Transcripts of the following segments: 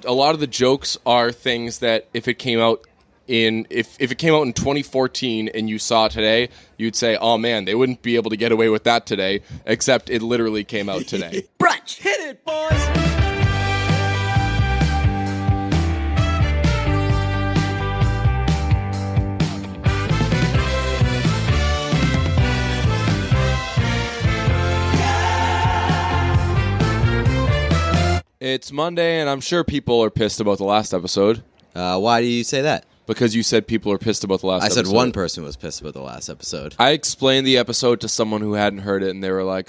a lot of the jokes are things that if it came out in 2014 and you saw it today, you'd say, "Oh man, they wouldn't be able to get away with that today." Except it literally came out today. Brunch, hit it, boys. It's Monday, and I'm sure people are pissed about the last episode. Why do you say that? Because you said people are pissed about the last episode. I said one person was pissed about the last episode. I explained the episode to someone who hadn't heard it, and they were like,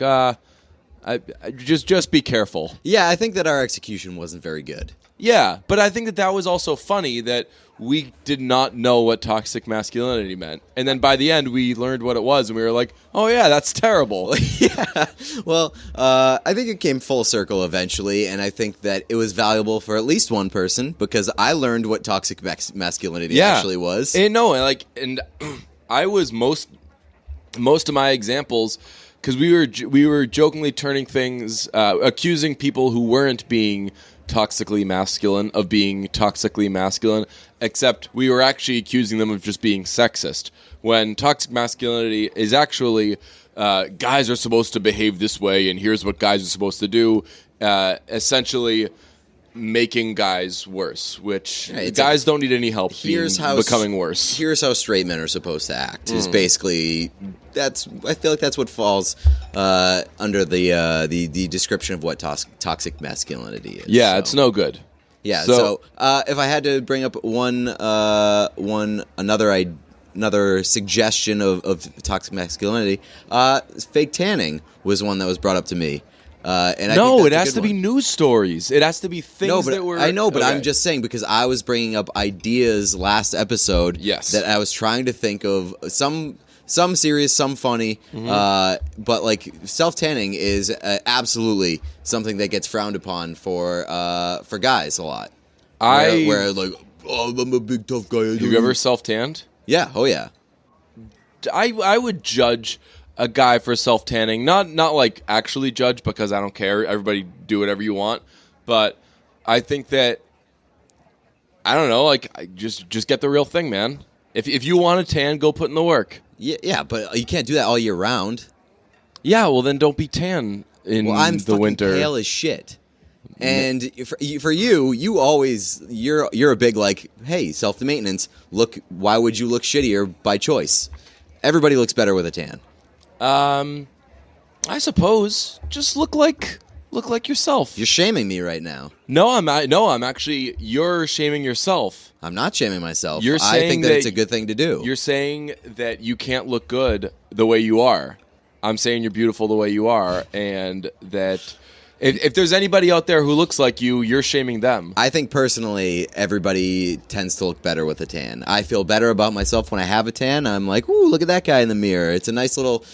just be careful. Yeah, I think that our execution wasn't very good. Yeah, but I think that was also funny that we did not know what toxic masculinity meant. And then by the end, we learned what it was, and we were like, oh yeah, that's terrible. Yeah, well, I think it came full circle eventually, and I think that it was valuable for at least one person, because I learned what toxic masculinity actually was. And I was most of my examples, because we were jokingly turning things, accusing people who weren't being toxically masculine of being toxically masculine, except we were actually accusing them of just being sexist, when toxic masculinity is actually guys are supposed to behave this way and here's what guys are supposed to do, essentially making guys worse, which guys don't need any help becoming worse. Here's how straight men are supposed to act, is basically, I feel like that's what falls under the description of what toxic masculinity is. Yeah, so. It's no good. Yeah, so if I had to bring up another suggestion of toxic masculinity, fake tanning was one that was brought up to me. It has to be news stories. It has to be things that were... I know, but I'm just saying, because I was bringing up ideas last episode that I was trying to think of, some serious, some funny, but like self-tanning is absolutely something that gets frowned upon for guys a lot. Where like, oh, I'm a big tough guy. Have you ever self-tanned? Yeah, oh yeah. I would judge a guy for self-tanning, not like actually judge, because I don't care. Everybody do whatever you want. But I think that, I don't know, like, just get the real thing, man. If you want to tan, go put in the work. Yeah, but you can't do that all year round. Yeah, well then don't be tan in the winter. Well, I'm fucking pale as shit. And for you, you're a big like, hey, self-maintenance. Look, why would you look shittier by choice? Everybody looks better with a tan. I suppose just look like yourself. You're shaming me right now. No, I'm actually. You're shaming yourself. I'm not shaming myself. I think that it's a good thing to do. You're saying that you can't look good the way you are. I'm saying you're beautiful the way you are, and that if there's anybody out there who looks like you, you're shaming them. I think personally, everybody tends to look better with a tan. I feel better about myself when I have a tan. I'm like, ooh, look at that guy in the mirror. It's a nice little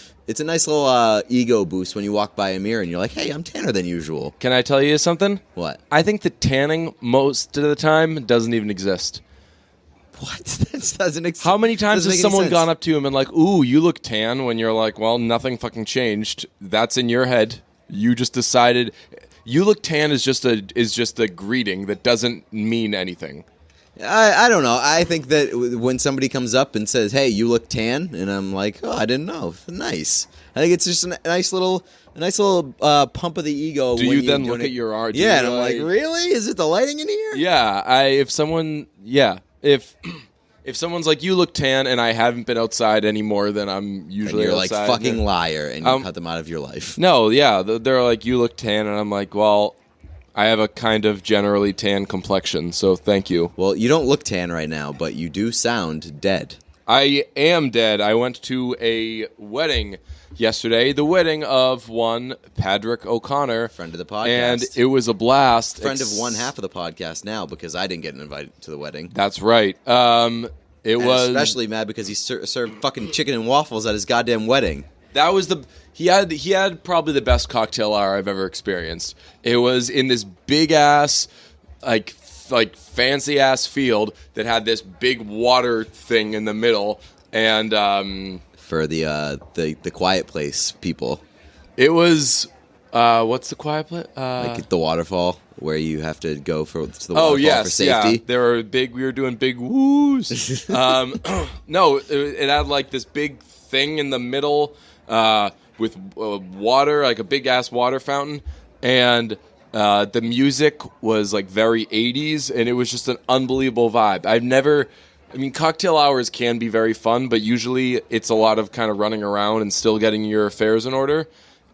ego boost when you walk by a mirror and you're like, hey, I'm tanner than usual. Can I tell you something? What? I think that tanning most of the time doesn't even exist. What? That doesn't exist. How many times has someone gone up to you and been like, ooh, you look tan, when you're like, well, nothing fucking changed. That's in your head. You just decided you look tan is just a greeting that doesn't mean anything. I don't know. I think that when somebody comes up and says, hey, you look tan, and I'm like, oh, I didn't know. Nice. I think it's just a nice little pump of the ego. Do you then look at your art? Yeah, and I'm like, really? Is it the lighting in here? Yeah. If someone's like, you look tan, and I haven't been outside any more than I'm usually outside. You're like, fucking liar, and you cut them out of your life. No, yeah. They're like, you look tan, and I'm like, well, I have a kind of generally tan complexion, so thank you. Well, you don't look tan right now, but you do sound dead. I am dead. I went to a wedding yesterday, the wedding of one Patrick O'Connor. Friend of the podcast. And it was a blast. Friend of one half of the podcast now, because I didn't get invited to the wedding. That's right. Was especially mad because he served fucking chicken and waffles at his goddamn wedding. That was he had probably the best cocktail hour I've ever experienced. It was in this big ass, like fancy ass field that had this big water thing in the middle, and for the quiet place people, it was What's the quiet place? Like the waterfall where you have to go to the waterfall for safety. Yeah. We were doing big woos. No, it had like this big thing in the middle with water, like a big ass water fountain, and the music was like very 80s, and it was just an unbelievable vibe. Cocktail hours can be very fun, but usually it's a lot of kind of running around and still getting your affairs in order.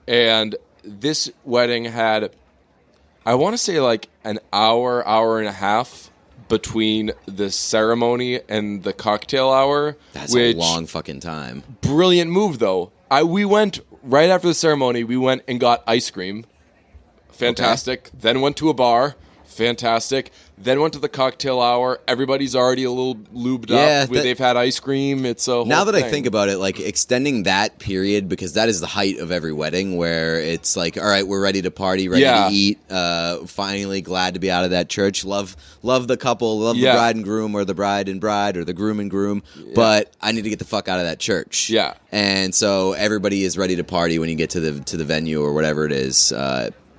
And this wedding had, I want to say, like an hour and a half between the ceremony and the cocktail hour. That's a long fucking time. Brilliant move, though. We went right after the ceremony. We went and got ice cream. Fantastic. Okay. Then went to a bar. Fantastic. Then went to the cocktail hour. Everybody's already a little lubed up. They've had ice cream. It's a whole Now that thing. I think about it, like extending that period, because that is the height of every wedding, where it's like, all right, we're ready to party, ready to eat. Finally, glad to be out of that church. Love the couple, love the bride and groom, or the bride and bride, or the groom and groom. Yeah. But I need to get the fuck out of that church. Yeah. And so everybody is ready to party when you get to the venue or whatever it is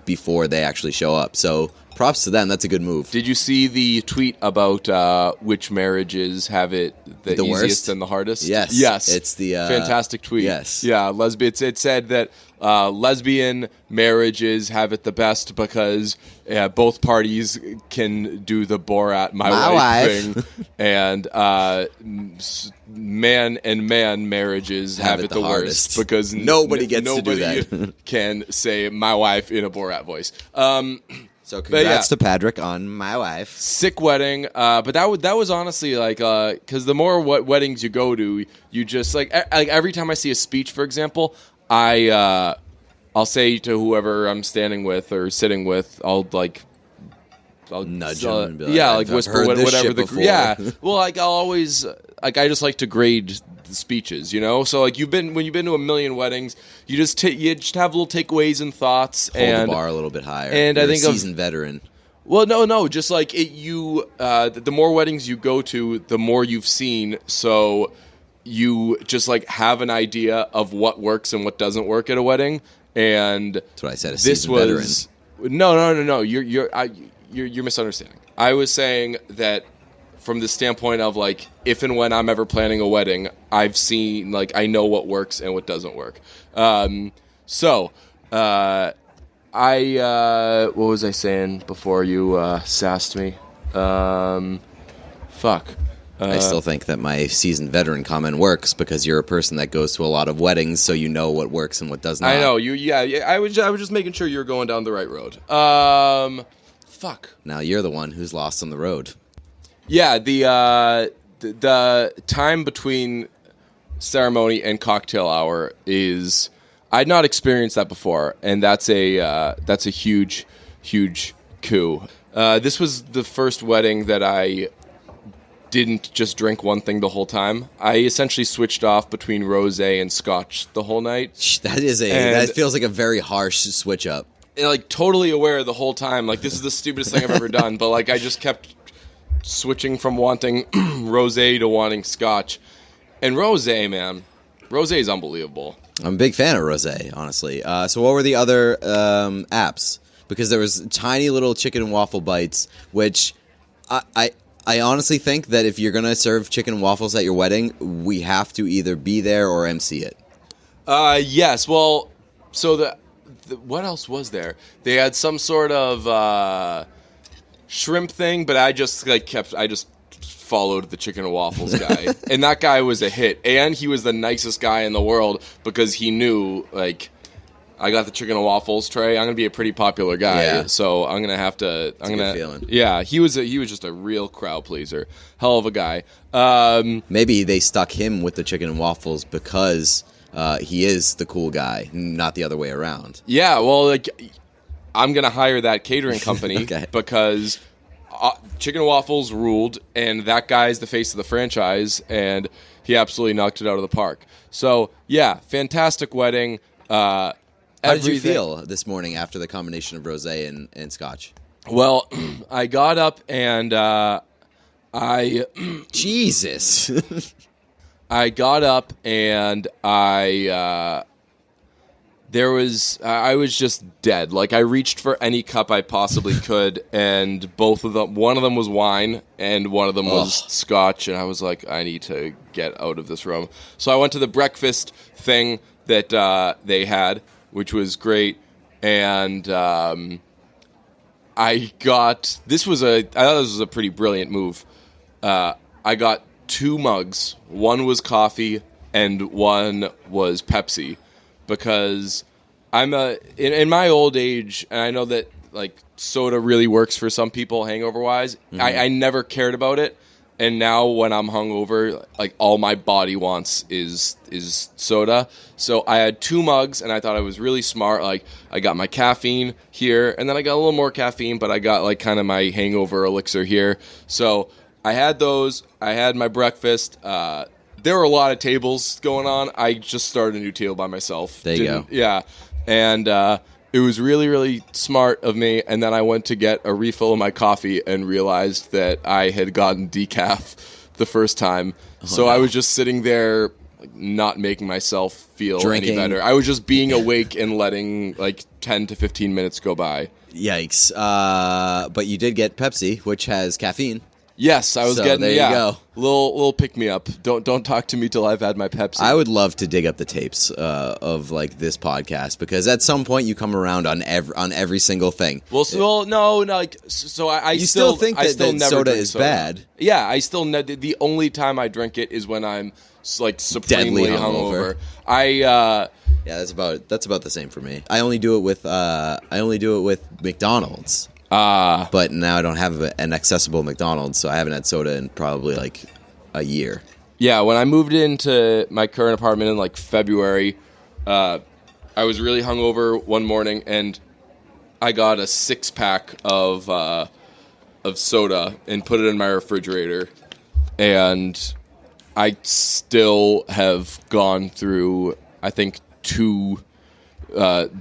before they actually show up. So props to them. That's a good move. Did you see the tweet about which marriages have it the easiest worst? And the hardest? Yes. It's the fantastic tweet. Yes. Yeah, it said that lesbian marriages have it the best because both parties can do the Borat my wife thing, and man and man marriages have it the worst because nobody gets to do that. Can say my wife in a Borat voice. So congrats to Patrick on my wife. Sick wedding, but that was honestly like because the more weddings you go to, you just like every time I see a speech, for example, I'll say to whoever I'm standing with or sitting with, I'll nudge him and be like whisper whatever Well, like I'll always I just like to grade the speeches, you know. So like when you've been to a million weddings, you just have little takeaways and thoughts, hold the bar a little bit higher. And You're I think a seasoned veteran. Well, no, just like the more weddings you go to, the more you've seen. So you just like have an idea of what works and what doesn't work at a wedding. And that's what I said. Veteran. No. You're misunderstanding. I was saying that from the standpoint of like if and when I'm ever planning a wedding, I've seen like I know what works and what doesn't work. What was I saying before you sassed me? I still think that my seasoned veteran comment works because you're a person that goes to a lot of weddings, so you know what works and what does not. I know you. Yeah. I was just making sure you're going down the right road. Now you're the one who's lost on the road. Yeah. The time between ceremony and cocktail hour is I'd not experienced that before, and that's a huge coup. This was the first wedding that I didn't just drink one thing the whole time. I essentially switched off between rosé and scotch the whole night. That feels like a very harsh switch up. And, like totally aware the whole time, like this is the stupidest thing I've ever done. But like I just kept switching from wanting rosé to wanting scotch. And rosé, man, rosé is unbelievable. I'm a big fan of rosé, honestly. So what were the other apps? Because there was tiny little chicken and waffle bites, which I honestly think that if you're going to serve chicken and waffles at your wedding, we have to either be there or MC it. Yes. Well, so what else was there? They had some sort of shrimp thing, but I just followed the chicken and waffles guy. And that guy was a hit. And he was the nicest guy in the world because he knew, like, I got the chicken and waffles tray. I'm gonna be a pretty popular guy, so I'm gonna have to. I'm gonna. Feeling. Yeah, he was just a real crowd pleaser. Hell of a guy. Maybe they stuck him with the chicken and waffles because he is the cool guy, not the other way around. Yeah, well, like I'm gonna hire that catering company because chicken and waffles ruled, and that guy's the face of the franchise, and he absolutely knocked it out of the park. So yeah, fantastic wedding. How did you feel this morning after the combination of rosé and scotch? Well, I got up and Jesus. I got up and I I was just dead. Like, I reached for any cup I possibly could, and one of them was wine, and one of them was scotch, and I was like, I need to get out of this room. So I went to the breakfast thing that they had, which was great, and I thought this was a pretty brilliant move. I got 2 mugs. One was coffee, and one was Pepsi. Because I'm in my old age, and I know that like soda really works for some people hangover wise. I never cared about it, and now when I'm hungover, like all my body wants is soda. So I had 2 mugs, and I thought I was really smart. Like I got my caffeine here, and then I got a little more caffeine, but I got like kind of my hangover elixir here. So I had those. I had my breakfast. There were a lot of tables going on. I just started a new table by myself. There you go. Yeah. And it was really, really smart of me. And then I went to get a refill of my coffee and realized that I had gotten decaf the first time. So I was just sitting there, like, not making myself feel any better. I was just being awake and letting like 10 to 15 minutes go by. Yikes. But you did get Pepsi, which has caffeine. Yes, I was getting there you go. Little pick me up. Don't talk to me till I've had my Pepsi. I would love to dig up the tapes of like this podcast, because at some point you come around on every single thing. Well, no, like so I you still think that never soda is soda. bad. Yeah, I still the only time I drink it is when I'm like supremely hungover. Yeah, that's about the same for me. I only do it with McDonald's. But now I don't have an accessible McDonald's, so I haven't had soda in probably like a year. Yeah, when I moved into my current apartment in like February, I was really hungover one morning, and I got a 6-pack of soda and put it in my refrigerator, and I still have gone through, I think, 2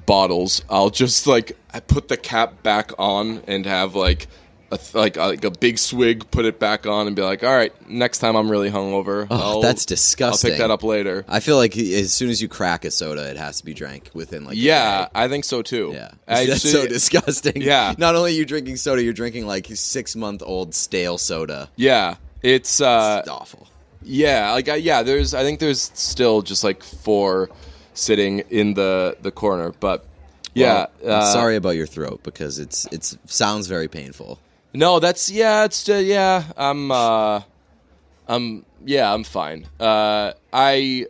bottles. I'll just like I put the cap back on and have like a big swig, put it back on, and be like, all right, next time I'm really hungover. That's disgusting. I'll pick that up later. I feel like as soon as you crack a soda, it has to be drank within like a day. I think so too. Yeah, that's so disgusting. Yeah, not only are you drinking soda, you're drinking like 6-month-old stale soda. Yeah, it's awful. Yeah, like I think there's still just like 4 sitting in the corner, but yeah. Well, I'm sorry about your throat, because it sounds very painful. No, I'm fine. I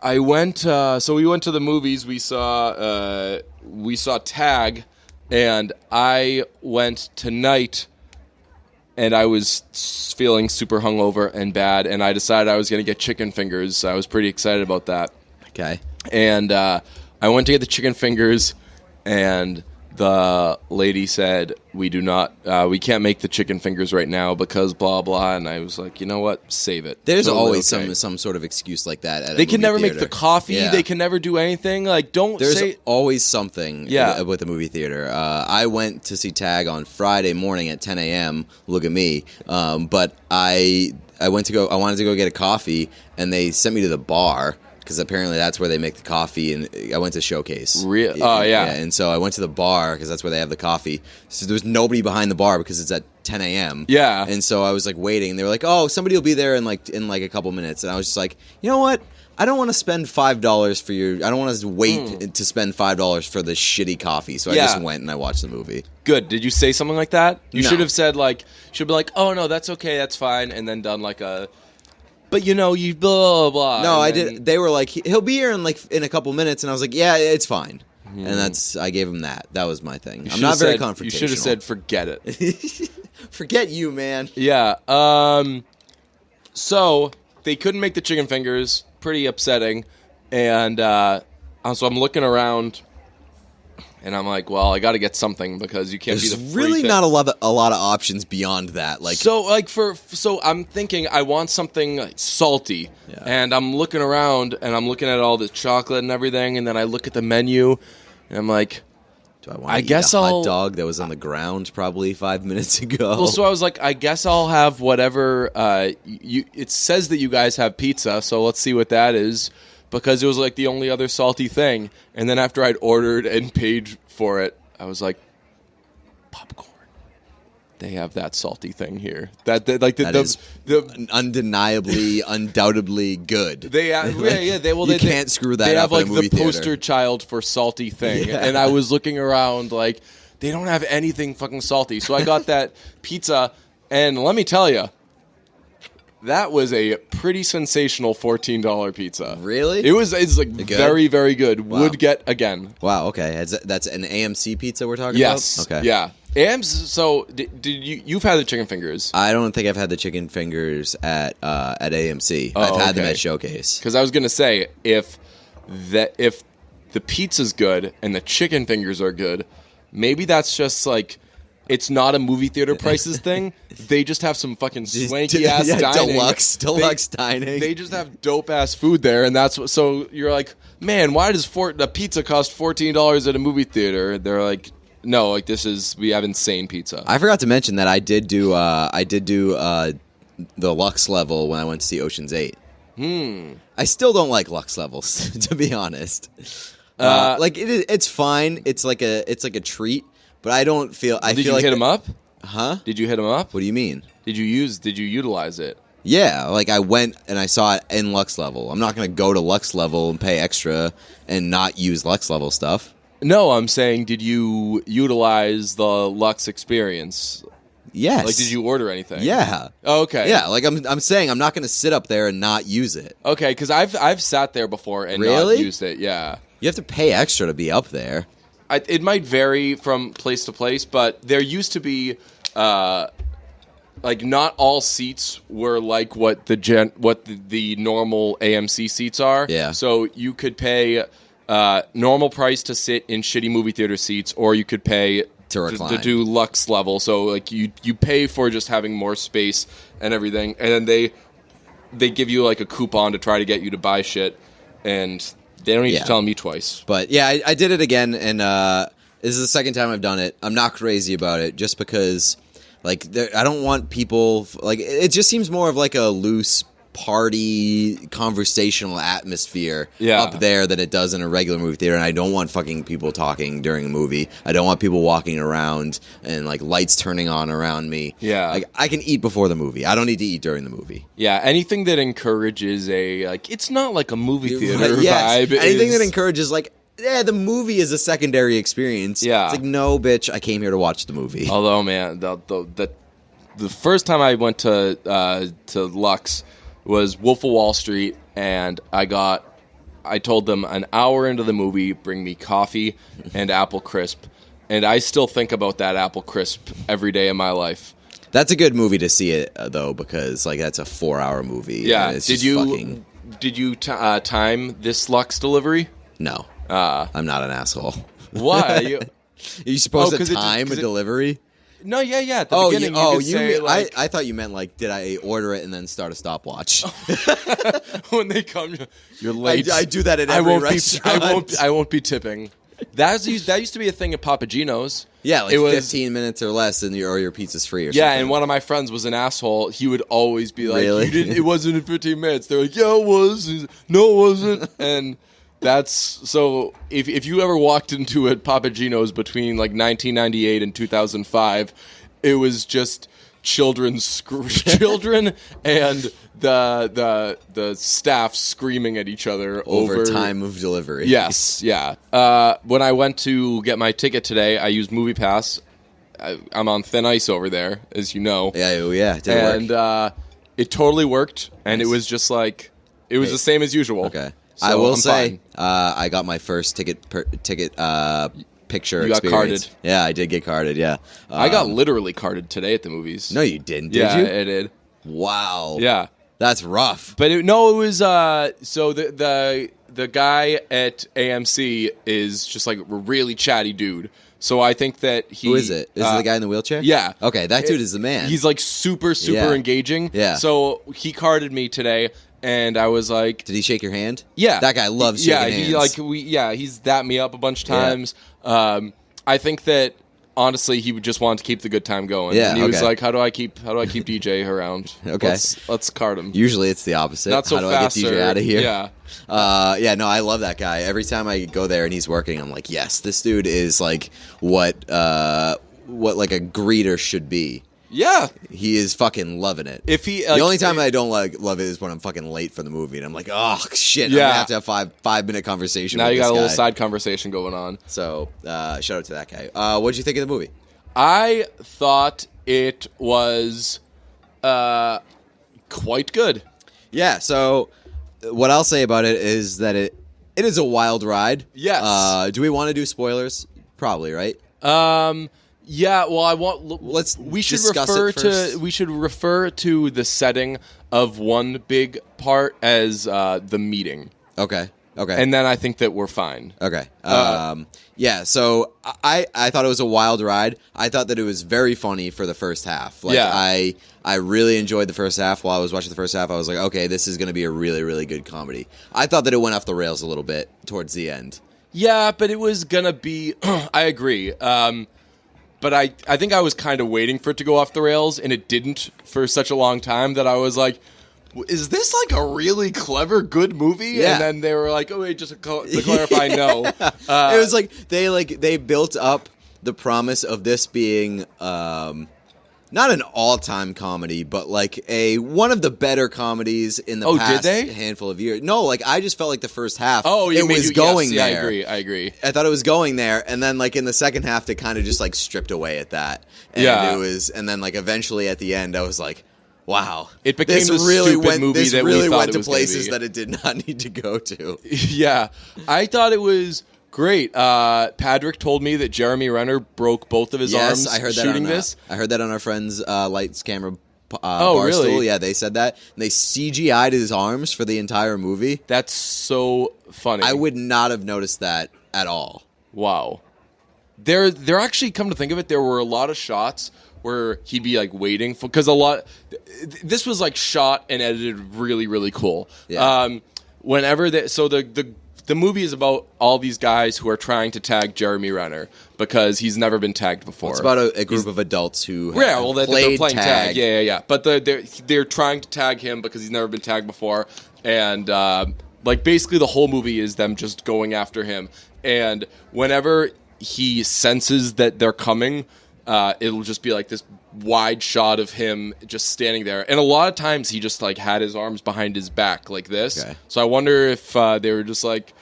went. So we went to the movies. We saw Tag, and I went tonight, and I was feeling super hungover and bad, and I decided I was going to get chicken fingers. I was pretty excited about that. Okay. And I went to get the chicken fingers, and the lady said, we can't make the chicken fingers right now because blah, blah. And I was like, you know what? Save it. There's always some sort of excuse like that at They can never theater. Make the coffee. Yeah. They can never do anything. Like, There's always something with the movie theater. I went to see Tag on Friday morning at 10 a.m. Look at me. But I wanted to go get a coffee, and they sent me to the bar, because apparently that's where they make the coffee, and I went to Showcase. Really? Oh, yeah. And so I went to the bar, because that's where they have the coffee. So there was nobody behind the bar, because it's at 10 a.m. Yeah. And so I was like waiting, and they were like, oh, somebody will be there in like a couple minutes. And I was just like, you know what? I don't want to spend $5 for I don't want to wait to spend $5 for this shitty coffee. So I just went and I watched the movie. Good. Did you say something like that? You No. should have said should be like, oh no, that's okay, that's fine, and then done like a. But you blah blah blah. No, I did. They were like, he'll be here in a couple minutes, and I was like, yeah, it's fine. And I gave him that. That was my thing. I'm not very confrontational. You should have said, forget it. Forget you, man. Yeah. So they couldn't make the chicken fingers. Pretty upsetting. And so I'm looking around, and I'm like, well, I got to get something, because you can't be the free really thing. not a lot of options beyond that. Like, so I'm thinking I want something like salty, and I'm looking around, and I'm looking at all the chocolate and everything, and then I look at the menu, and I'm like, do I want to eat a hot dog that was on the ground probably 5 minutes ago? Well, so I was like, I guess I'll have whatever. It says that you guys have pizza, so let's see what that is. because it was like the only other salty thing. And then after I'd ordered and paid for it, I was like, popcorn. They have that salty thing here. That is undeniably, undoubtedly good. They you can't screw that up. They have in like a movie the theater. poster child for salty thing, and I was looking around like they don't have anything fucking salty. So I got that pizza, and let me tell you, that was a pretty sensational $14 pizza. Really? It's like very, very good. Wow. Would get again. Wow. Okay, that's an AMC pizza we're talking yes. about. Okay. Yeah. So did you've had the chicken fingers? I don't think I've had the chicken fingers at AMC. I've had them at Showcase. Because I was gonna say if the pizza's good and the chicken fingers are good, maybe that's just like. It's not a movie theater prices thing. They just have some fucking swanky ass dining. Deluxe dining. They just have dope ass food there, and that's what. So you're like, man, why does a pizza cost $14 at a movie theater? They're like, no, like we have insane pizza. I forgot to mention that I did do the Lux level when I went to see Ocean's 8. I still don't like Lux levels, to be honest. It's fine. It's like a treat. But I don't feel. Did you hit him up? Huh? Did you hit him up? What do you mean? Did you utilize it? Yeah, like I went and I saw it in Lux level. I'm not going to go to Lux level and pay extra and not use Lux level stuff. No, I'm saying, did you utilize the Lux experience? Yes. Like, did you order anything? Yeah. Oh, okay. Yeah, like I'm saying, I'm not going to sit up there and not use it. Okay, because I've sat there before and not used it. Yeah. You have to pay extra to be up there. It might vary from place to place, but there used to be, like, not all seats were like what the normal AMC seats are. Yeah. So you could pay normal price to sit in shitty movie theater seats, or you could pay to recline. To do Lux level. So like you pay for just having more space and everything, and then they give you like a coupon to try to get you to buy shit, and they don't need to tell me twice. But yeah, I did it again, and this is the second time I've done it. I'm not crazy about it, just because, like, I don't want people, like, it just seems more of like a loose party conversational atmosphere up there than it does in a regular movie theater, and I don't want fucking people talking during a movie. I don't want people walking around and like lights turning on around me. Yeah. Like, I can eat before the movie. I don't need to eat during the movie. Yeah, anything that encourages it's not like a movie theater vibe. Anything that encourages like, yeah, the movie is a secondary experience. Yeah. It's like, no, bitch, I came here to watch the movie. Although, man, the first time I went to Lux was Wolf of Wall Street, and I told them an hour into the movie, bring me coffee and apple crisp, and I still think about that apple crisp every day of my life. That's a good movie to see it though, because like that's a 4-hour movie. Yeah. And it's did you time this Lux delivery? No. I'm not an asshole. Why? Are you supposed to time a delivery? No, yeah. At the beginning, I thought you meant like, did I order it and then start a stopwatch? When they come, you're late. I do that at every restaurant. I won't be tipping. That used to be a thing at Papagino's. Yeah, like 15 minutes or less, and your pizza's free or something. Yeah, and one of my friends was an asshole. He would always be like, really? It wasn't in 15 minutes. They're like, yeah, it was. No, it wasn't. And that's so. If you ever walked into a Papagino's between like 1998 and 2005, it was just children and the staff screaming at each other over time of delivery. Yes, yeah. When I went to get my ticket today, I used MoviePass. I'm on thin ice over there, as you know. Yeah. Did it work? It totally worked, and nice. It was just like it was the same as usual. Okay. So I will I'm say, I got my first ticket picture you experience. Got carded. Yeah, I did get carded, yeah. I got literally carded today at the movies. No, you didn't, did you? Yeah, I did. Wow. Yeah. That's rough. But it was, so the guy at AMC is just like a really chatty dude. So I think that he... Who is it? Is it the guy in the wheelchair? Yeah. Okay, that dude is the man. He's like super engaging. Yeah. So he carded me today. And I was like, did he shake your hand? Yeah, that guy loves shaking hands. He's dapped me up a bunch of times. Yeah. I think that honestly, he just wanted to keep the good time going. Yeah, and he was like, "How do I keep DJ around? Okay, let's cart him." Usually, it's the opposite. Not so How do fast, I get DJ out of here? Yeah. No, I love that guy. Every time I go there and he's working, I'm like, yes, this dude is like what like a greeter should be. Yeah, he is fucking loving it. If he, the only time I don't love it is when I'm fucking late for the movie, and I'm like, oh shit, I'm gonna have to have 5-minute conversation. Now with you got this a little guy. side conversation going on. So shout out to that guy. What did you think of the movie? I thought it was quite good. Yeah. So what I'll say about it is that it is a wild ride. Yes. Do we want to do spoilers? Probably, right? Yeah, well, we should refer to the setting of one big part as the meeting. Okay. And then I think that we're fine. Okay. Yeah, so I thought it was a wild ride. I thought that it was very funny for the first half. I really enjoyed the first half. While I was watching the first half, I was like, okay, this is going to be a really, really good comedy. I thought that it went off the rails a little bit towards the end. Yeah, but it was going to be... I agree. But I think I was kind of waiting for it to go off the rails, and it didn't for such a long time that I was like, is this like a really clever, good movie? Yeah. And then they were like, oh, wait, just to clarify, no. It was like they built up the promise of this being not an all-time comedy, but like one of the better comedies in the past handful of years. No, like I just felt like the first half it was going there. Yeah, I agree. I thought it was going there, and then like in the second half they kind of just like stripped away at that. And it was, and then like eventually at the end I was like, wow. It became the stupid movie that we thought it was going to be. This really went to places that it did not need to go to. Yeah. I thought it was great. Patrick told me that Jeremy Renner broke both of his arms shooting this. I heard that on our friend's Lights Camera Barstool. Really? Yeah, they said that. And they CGI'd his arms for the entire movie. That's so funny. I would not have noticed that at all. Wow. There actually, come to think of it, there were a lot of shots where he'd be like waiting for, because this was like shot and edited really, really cool. Yeah. The movie is about all these guys who are trying to tag Jeremy Renner because he's never been tagged before. It's about a group of adults who they're playing tag. Yeah. But they're trying to tag him because he's never been tagged before, and basically the whole movie is them just going after him. And whenever he senses that they're coming, it'll just be like this wide shot of him just standing there, and a lot of times he just like had his arms behind his back like this. Okay. So I wonder if they were just like,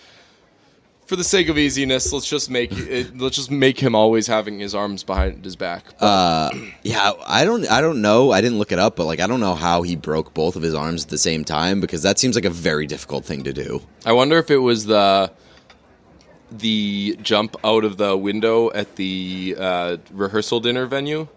for the sake of easiness, let's just make him always having his arms behind his back. Yeah, I don't know. I didn't look it up, but like I don't know how he broke both of his arms at the same time, because that seems like a very difficult thing to do. I wonder if it was the jump out of the window at the rehearsal dinner venue.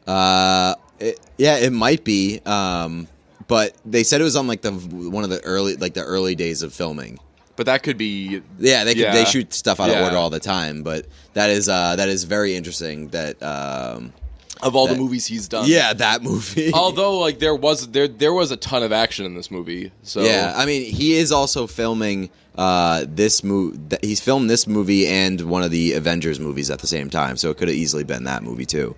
It might be. But they said it was on like one of the early days of filming. But that could be. Yeah, they shoot stuff out of order all the time. But that is very interesting. That of all the movies he's done, yeah, that movie. Although like there was a ton of action in this movie. So yeah, I mean he is also filming this movie. He's filmed this movie and one of the Avengers movies at the same time. So it could have easily been that movie too.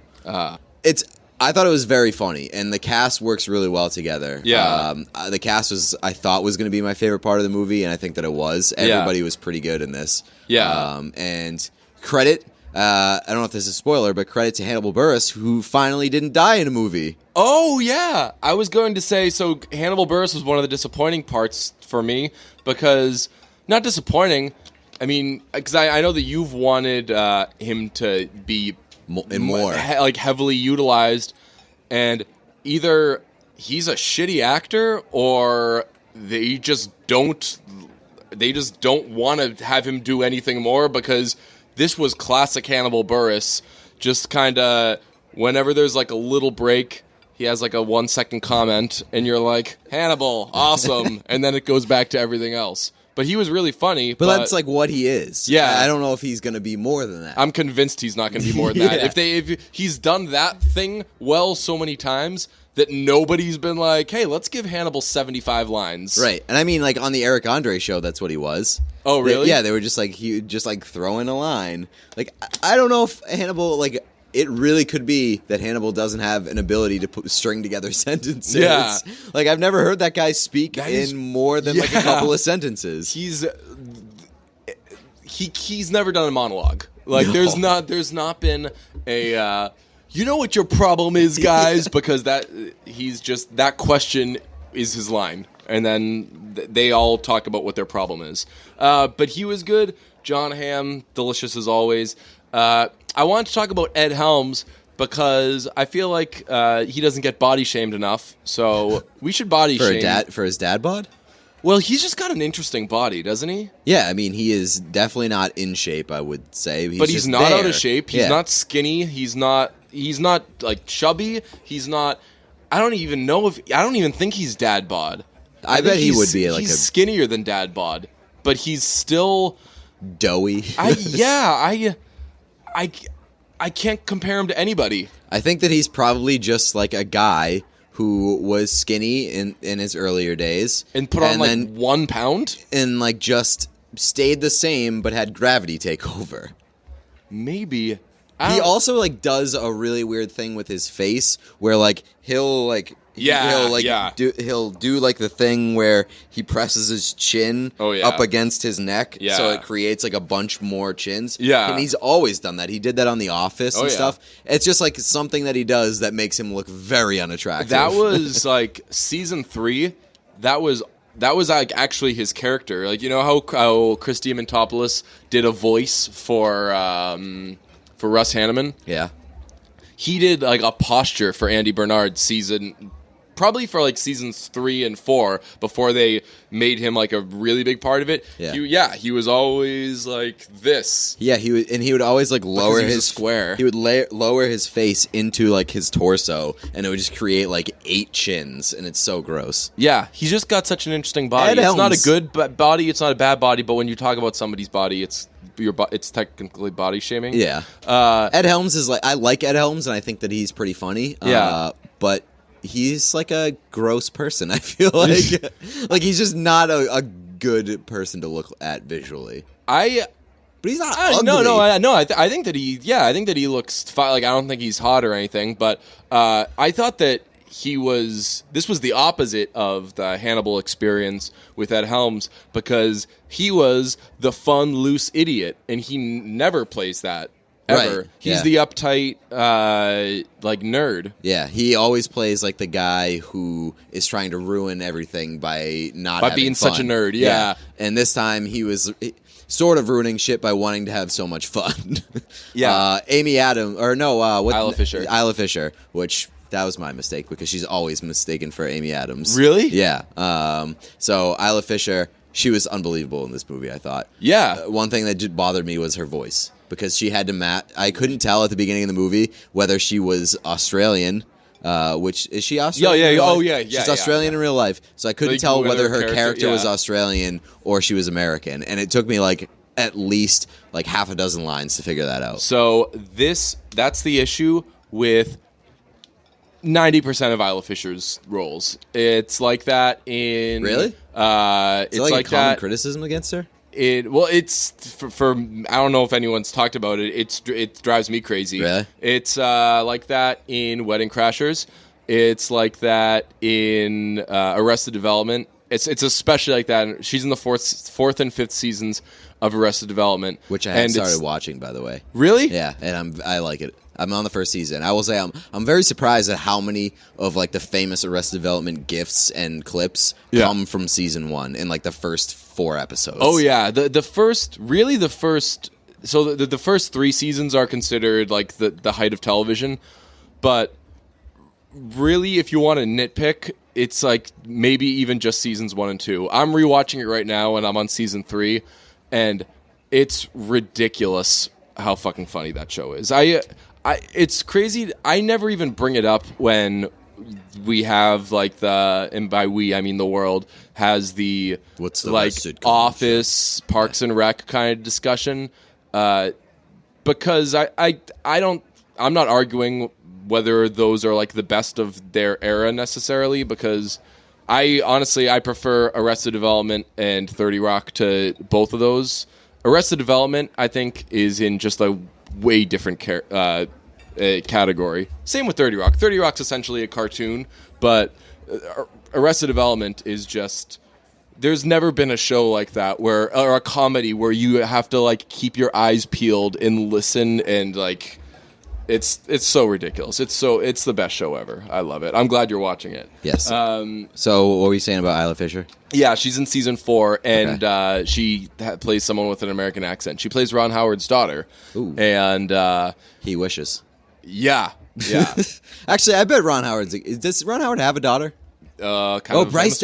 I thought it was very funny, and the cast works really well together. Yeah. The cast I thought was going to be my favorite part of the movie, and I think that it was. Everybody was pretty good in this. Yeah. And credit, I don't know if this is a spoiler, but credit to Hannibal Buress, who finally didn't die in a movie. Oh, yeah. I was going to say, so Hannibal Buress was one of the disappointing parts for me, because, not disappointing, I mean, because I know that you've wanted him to be more heavily utilized, and either he's a shitty actor or they just don't want to have him do anything more, because this was classic Hannibal Buress. Just kind of whenever there's like a little break, he has like a 1-second comment and you're like, Hannibal, awesome. And then it goes back to everything else. But he was really funny. But that's like what he is. Yeah. I don't know if he's going to be more than that. I'm convinced he's not going to be more than that. If he's done that thing well so many times that nobody's been like, hey, let's give Hannibal 75 lines. Right. And I mean, like on the Eric Andre show, that's what he was. Oh, really? They were just like, he just like throw in a line. Like, I don't know if Hannibal, like, it really could be that Hannibal doesn't have an ability to string together sentences. Yeah. Like, I've never heard that guy speak in more than like a couple of sentences. He's never done a monologue. Like, No. there's not been a you know what your problem is, guys, because that question is his line, and then they all talk about what their problem is. But he was good. John Hamm, delicious as always. I wanted to talk about Ed Helms because I feel like he doesn't get body shamed enough, so we should body shame for his dad bod. Well, he's just got an interesting body, doesn't he? Yeah, I mean, he is definitely not in shape, I would say. But he's not out of shape. He's not skinny. He's not like chubby. He's not. I don't even think he's dad bod. I bet he would be he's skinnier than dad bod, but he's still doughy. I can't compare him to anybody. I think that he's probably just like a guy who was skinny in his earlier days. And put on like 1 pound? And like just stayed the same but had gravity take over. Maybe. He also like does a really weird thing with his face where like he'll do like the thing where he presses his chin up against his neck so it creates like a bunch more chins. Yeah. And he's always done that. He did that on The Office and stuff. It's just like something that he does that makes him look very unattractive. That was like season 3. That was like actually his character. Like, you know how Christy Diamantopoulos did a voice for Russ Hanneman? Yeah. He did like a posture for Andy Bernard probably for like seasons 3 and 4 before they made him like a really big part of it. Yeah. He was always like this. Yeah, he would always like lower his square. He would lower his face into like his torso, and it would just create like 8 chins, and it's so gross. Yeah, he's just got such an interesting body. It's not a good body. It's not a bad body. But when you talk about somebody's body, it's technically body shaming. Yeah. Ed Helms is I like Ed Helms, and I think that he's pretty funny. But he's like a gross person, I feel like. Like, he's just not a good person to look at visually. But he's not ugly. I think that he looks fine. Like, I don't think he's hot or anything, but I thought that this was the opposite of the Hannibal experience with Ed Helms, because he was the fun, loose idiot, and he never plays that. Ever. Right. He's the uptight, like, nerd. Yeah, he always plays like the guy who is trying to ruin everything by being fun. such a nerd. Yeah. And this time he was sort of ruining shit by wanting to have so much fun. Yeah. Amy Adams, or no, Isla Fisher. Isla Fisher, which that was my mistake because she's always mistaken for Amy Adams. Really? Yeah. So Isla Fisher, she was unbelievable in this movie, I thought. Yeah. One thing that just bothered me was her voice, because she had to I couldn't tell at the beginning of the movie whether she was Australian, which is she Australian? She's Australian in real life, so I couldn't tell whether her character was Australian or she was American, and it took me like at least like half a dozen lines to figure that out. So that's the issue with 90% of Isla Fisher's roles. It's like that in... Really? It's like a common criticism against her? It's for I don't know if anyone's talked about it. It drives me crazy. Really? It's like that in Wedding Crashers. It's like that in Arrested Development. It's especially like that. She's in the fourth and fifth seasons of Arrested Development, which I haven't started watching, by the way. Really? Yeah, and I like it. I'm on the first season. I will say I'm very surprised at how many of like the famous Arrested Development gifs and clips come from season 1 in like the first 4 episodes. Oh yeah, the first 3 seasons are considered like the height of television, but really, if you want to nitpick, it's like maybe even just seasons 1 and 2. I'm rewatching it right now, and I'm on season 3, and it's ridiculous how fucking funny that show is. It's crazy. I never even bring it up when we have like and by we I mean the world has the like Office, Parks and Rec kind of discussion, because I'm not arguing whether those are like the best of their era necessarily, because I prefer Arrested Development and 30 Rock to both of those. Arrested Development, I think, is in just a way different category. Same with 30 Rock. 30 Rock's essentially a cartoon, but Arrested Development is just... There's never been a show like that or a comedy where you have to like keep your eyes peeled and listen and like it's so ridiculous. It's the best show ever. I love it. I'm glad you're watching it. Yes. So what were you saying about Isla Fisher? Yeah, she's in season 4 and she plays someone with an American accent. She plays Ron Howard's daughter. Ooh. And he wishes. Yeah. Actually, I bet Ron Howard's. Does Ron Howard have a daughter? Bryce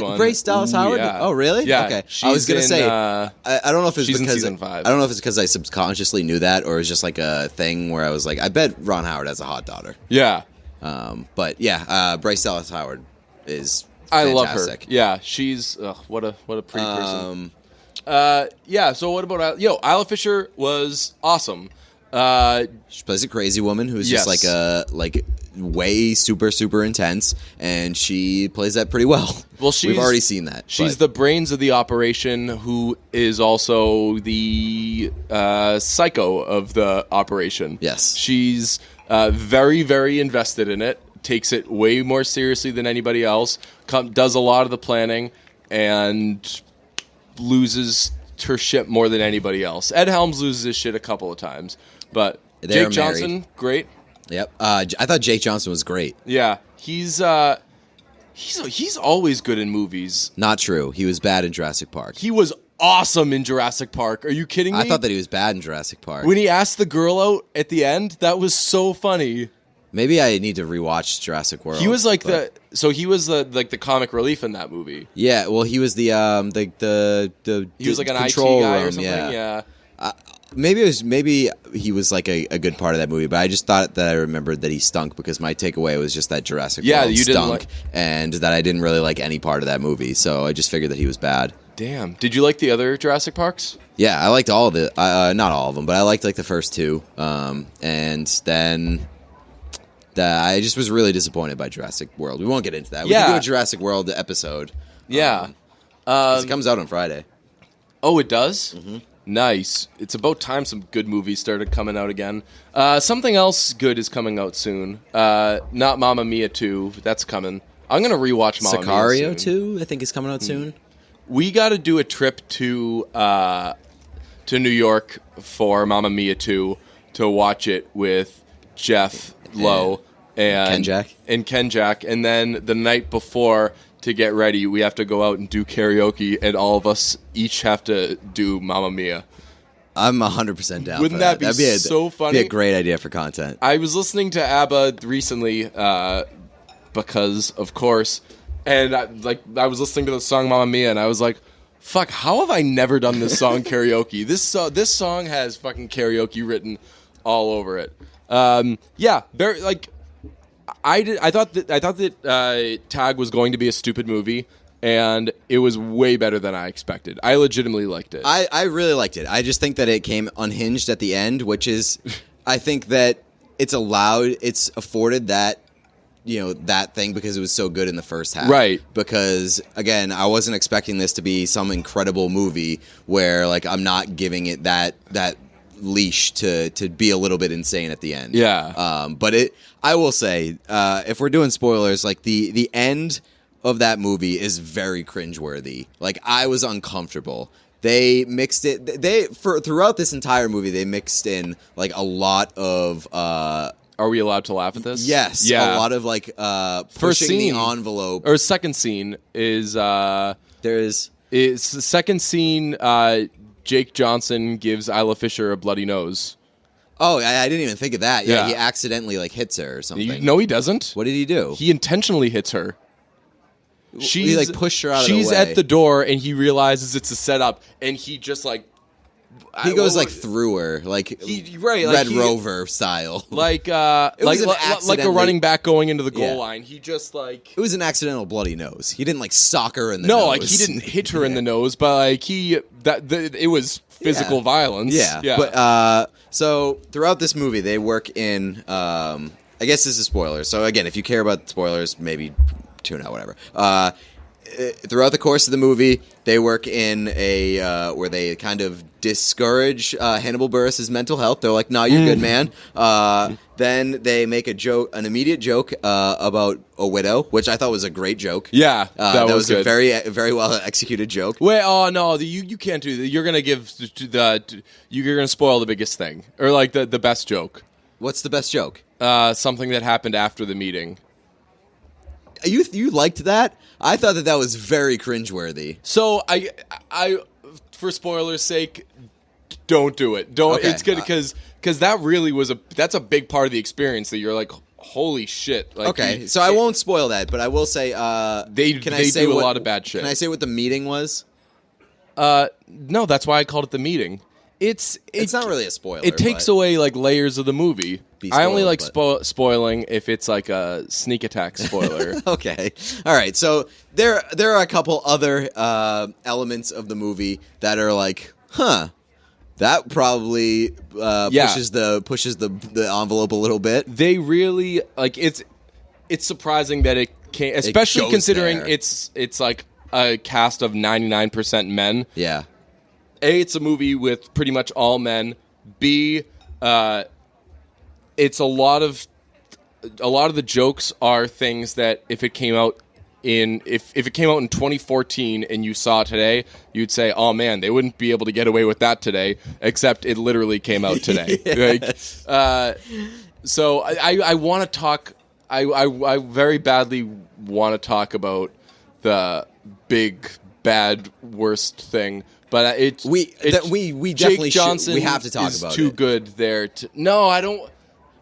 Dallas Howard. Yeah. Oh, really? Yeah. Okay. I was gonna say. I don't know if it's she's because in season 5. I don't know if it's because I subconsciously knew that, or it's just like a thing where I was like, I bet Ron Howard has a hot daughter. Yeah. But yeah, Bryce Dallas Howard is. I fantastic. love her. Yeah, she's what a pretty person. Yeah. So what about Isla Fisher was awesome. She plays a crazy woman who's just like way super intense, and she plays that pretty well. Well, we've already seen that. She's the brains of the operation, who is also the psycho of the operation. Yes, she's very very invested in it. Takes it way more seriously than anybody else. Does a lot of the planning and loses her shit more than anybody else. Ed Helms loses his shit a couple of times, but Jake Johnson, great. Yep. I thought Jake Johnson was great. Yeah, he's always good in movies. Not true. He was bad in Jurassic Park. He was awesome in Jurassic Park. Are you kidding me? I thought that he was bad in Jurassic Park. When he asked the girl out at the end, that was so funny. Maybe I need to rewatch Jurassic World. He was like he was the comic relief in that movie. Yeah, well, he was the he was like an IT control guy room, or something. Yeah. Maybe he was like a good part of that movie, but I just thought that I remembered that he stunk because my takeaway was just that Jurassic World stunk, and that I didn't really like any part of that movie. So I just figured that he was bad. Damn. Did you like the other Jurassic Parks? Yeah, I liked all of it. Not all of them, but I liked like the first 2, and then. I just was really disappointed by Jurassic World. We won't get into that. We can do a Jurassic World episode. Yeah. 'Cause it comes out on Friday. Oh, it does? Mm-hmm. Nice. It's about time some good movies started coming out again. Something else good is coming out soon. Not Mamma Mia 2. That's coming. I'm going to rewatch Mamma Mia soon. Sicario 2, I think, is coming out soon. We got to do a trip to New York for Mamma Mia 2 to watch it with Jeff Lowe. And Ken Jack. And then the night before, to get ready, we have to go out and do karaoke, and all of us each have to do Mamma Mia. I'm 100% down. Wouldn't that be so funny? That'd be a great idea for content. I was listening to ABBA recently, because, of course, and I was listening to the song Mamma Mia, and I was like, fuck, how have I never done this song karaoke? This song has fucking karaoke written all over it. Yeah, very like... I thought that Tag was going to be a stupid movie, and it was way better than I expected. I legitimately liked it. I really liked it. I just think that it came unhinged at the end, which is, I think that it's afforded that, that thing because it was so good in the first half. Right. Because, again, I wasn't expecting this to be some incredible movie where, like, I'm not giving it that leash to be a little bit insane at the end. Yeah. But I will say, if we're doing spoilers, like the end of that movie is very cringeworthy. Like, I was uncomfortable. They mixed it. Throughout this entire movie, they mixed in like a lot of. Are we allowed to laugh at this? Yes. Yeah. A lot of like pushing the envelope. Or second scene is it's the second scene. Jake Johnson gives Isla Fisher a bloody nose. Oh, I didn't even think of that. Yeah, he accidentally like hits her or something. No, he doesn't. What did he do? He intentionally hits her. He like pushed her out of the way. She's at the door, and he realizes it's a setup, and he just like... He goes like through her, like Red Rover style, like a running back going into the goal line. He just like it was an accidental bloody nose. He didn't like sock her in the nose. No, like he didn't hit her in the nose, but like it was physical violence. Yeah. But so throughout this movie, they work in. I guess this is spoilers. So again, if you care about spoilers, maybe tune out. Whatever. throughout the course of the movie, they work in a where they kind of discourage Hannibal Buress' mental health. They're like, "No, you're good, man." Then they make an immediate joke about a widow, which I thought was a great joke. Yeah, that was good. a very well executed joke. Wait, oh no, you can't do that. You're gonna you're gonna spoil the biggest thing, or like the best joke. What's the best joke? Something that happened after the meeting. You liked that? I thought that was very cringeworthy. So I for spoilers' sake, don't do it. Don't. Okay. It's good because that really that's a big part of the experience that you're like, holy shit. Like, okay, so I won't spoil that, but I will say they do a lot of bad shit. Can I say what the meeting was? No, that's why I called it the meeting. It's not really a spoiler. It takes away like layers of the movie. I only like spoiling if it's like a sneak attack spoiler. Okay, all right. So there are a couple other elements of the movie that are like, that probably pushes the envelope a little bit. They really like it's surprising that it can't, especially considering there. It's like a cast of 99% men. Yeah. A, it's a movie with pretty much all men. B, it's a lot of the jokes are things that if it came out in 2014 and you saw it today, you'd say, "Oh man, they wouldn't be able to get away with that today." Except it literally came out today. Yes. So I want to talk. I very badly want to talk about the big bad worst thing. But we definitely Jake Johnson we have to talk about it. Too good there. No, I don't.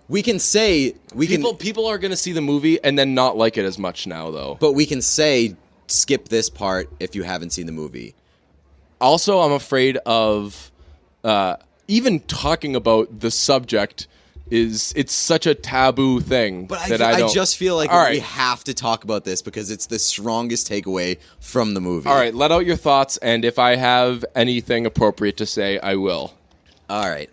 We can say people are going to see the movie and then not like it as much now, though. But we can say skip this part if you haven't seen the movie. Also, I'm afraid of even talking about the subject. It's such a taboo thing that I just feel like we have to talk about this because it's the strongest takeaway from the movie. All right, let out your thoughts, and if I have anything appropriate to say, I will. All right.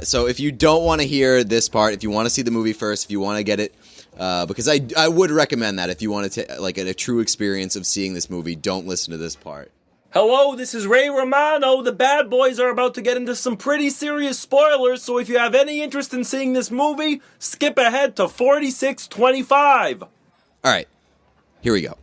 So if you don't want to hear this part, if you want to see the movie first, if you want to get it, because I would recommend that if you want to like a true experience of seeing this movie, don't listen to this part. Hello, this is Ray Romano. The bad boys are about to get into some pretty serious spoilers, so if you have any interest in seeing this movie, skip ahead to 4625. All right, here we go.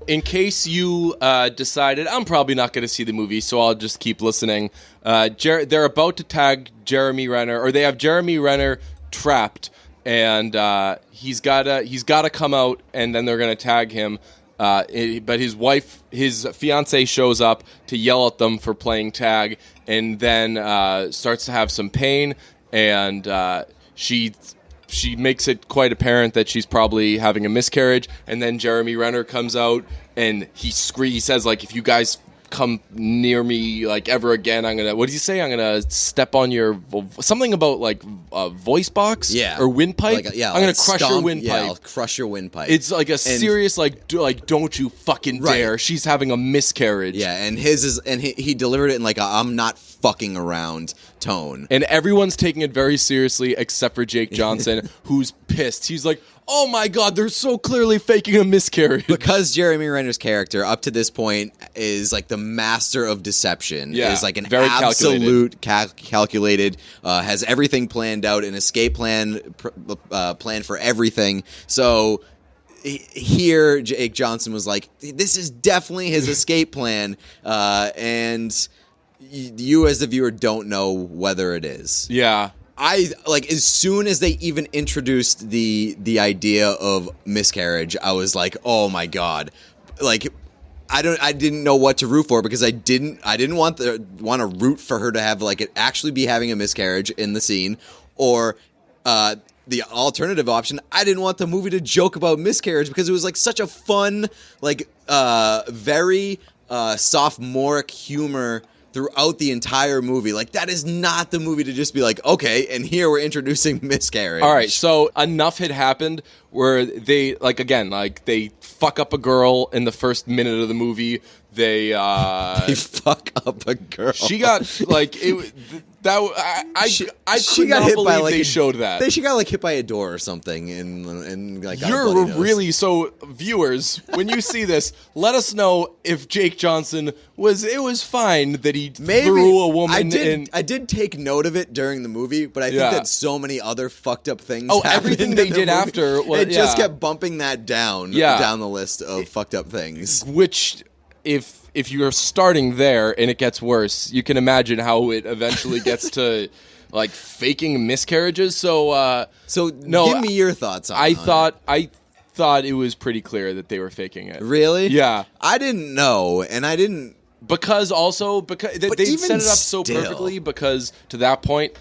In case you decided, I'm probably not going to see the movie, so I'll just keep listening. They're about to tag Jeremy Renner, or they have Jeremy Renner trapped, and he's gotta come out, and then they're going to tag him. But his fiance shows up to yell at them for playing tag, and then starts to have some pain, and she makes it quite apparent that she's probably having a miscarriage. And then Jeremy Renner comes out and he says, like, if you guys come near me like ever again, I'm gonna, what does he say? I'm gonna step on your something about like a voice box, or windpipe. I'm gonna crush your windpipe. Yeah, I'll crush your windpipe. It's like a serious don't you fucking dare. She's having a miscarriage. Yeah, and he delivered it in like a I'm not fucking around tone. And everyone's taking it very seriously except for Jake Johnson, who's pissed. He's like, oh my god, they're so clearly faking a miscarriage. Because Jeremy Renner's character, up to this point, is like the master of deception. Yeah, is like an very absolute calculated, has everything planned out, an escape plan for everything. So here, Jake Johnson was like, this is definitely his escape plan, and you as the viewer don't know whether it is. Yeah. As soon as they even introduced the idea of miscarriage, I was like, oh my god. Like, I didn't know what to root for because I didn't want to root for her to have like it actually be having a miscarriage in the scene, or the alternative option, I didn't want the movie to joke about miscarriage because it was like such a fun, like very sophomoric humor throughout the entire movie. Like, that is not the movie to just be like, okay, and here we're introducing miscarriage. All right, so enough had happened where they, like, again, like, they fuck up a girl in the first minute of the movie. They they fuck up a girl. She got like it. I could not hit believe by, like, they showed that. She got like hit by a door or something, and like you're really so. Viewers, when you see this, let us know if Jake Johnson was. It was fine that he threw a woman. I did take note of it during the movie, but I think that so many other fucked up things. Oh, everything they did after. It just kept bumping that down the list of fucked up things. Which, if you're starting there and it gets worse, you can imagine how it eventually gets to like faking miscarriages. So no, give me your thoughts on I it. thought it was pretty clear that they were faking it. Really? Yeah. I didn't know, and I didn't... Because they set it up so perfectly, because to that point,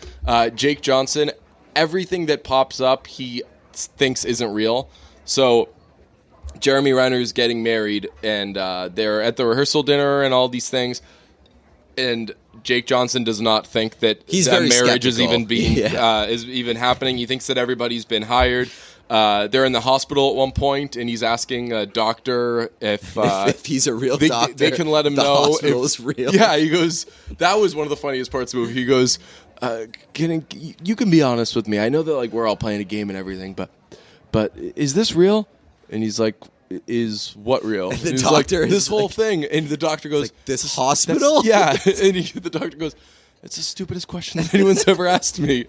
Jake Johnson, everything that pops up, he thinks isn't real. So Jeremy Renner's getting married, and they're at the rehearsal dinner and all these things, and Jake Johnson does not think that marriage is even is even happening. He thinks that everybody's been hired. They're in the hospital at one point, and he's asking a doctor if he's a real doctor. They can let him know hospital is real. Yeah, he goes. That was one of the funniest parts of the movie. He goes, "You can be honest with me. I know that like we're all playing a game and everything, but is this real?" And he's like, "Is what real?" And the doctor like, this whole thing, and the doctor goes, like, "This hospital?" Yeah, and the doctor goes, "It's the stupidest question that anyone's ever asked me."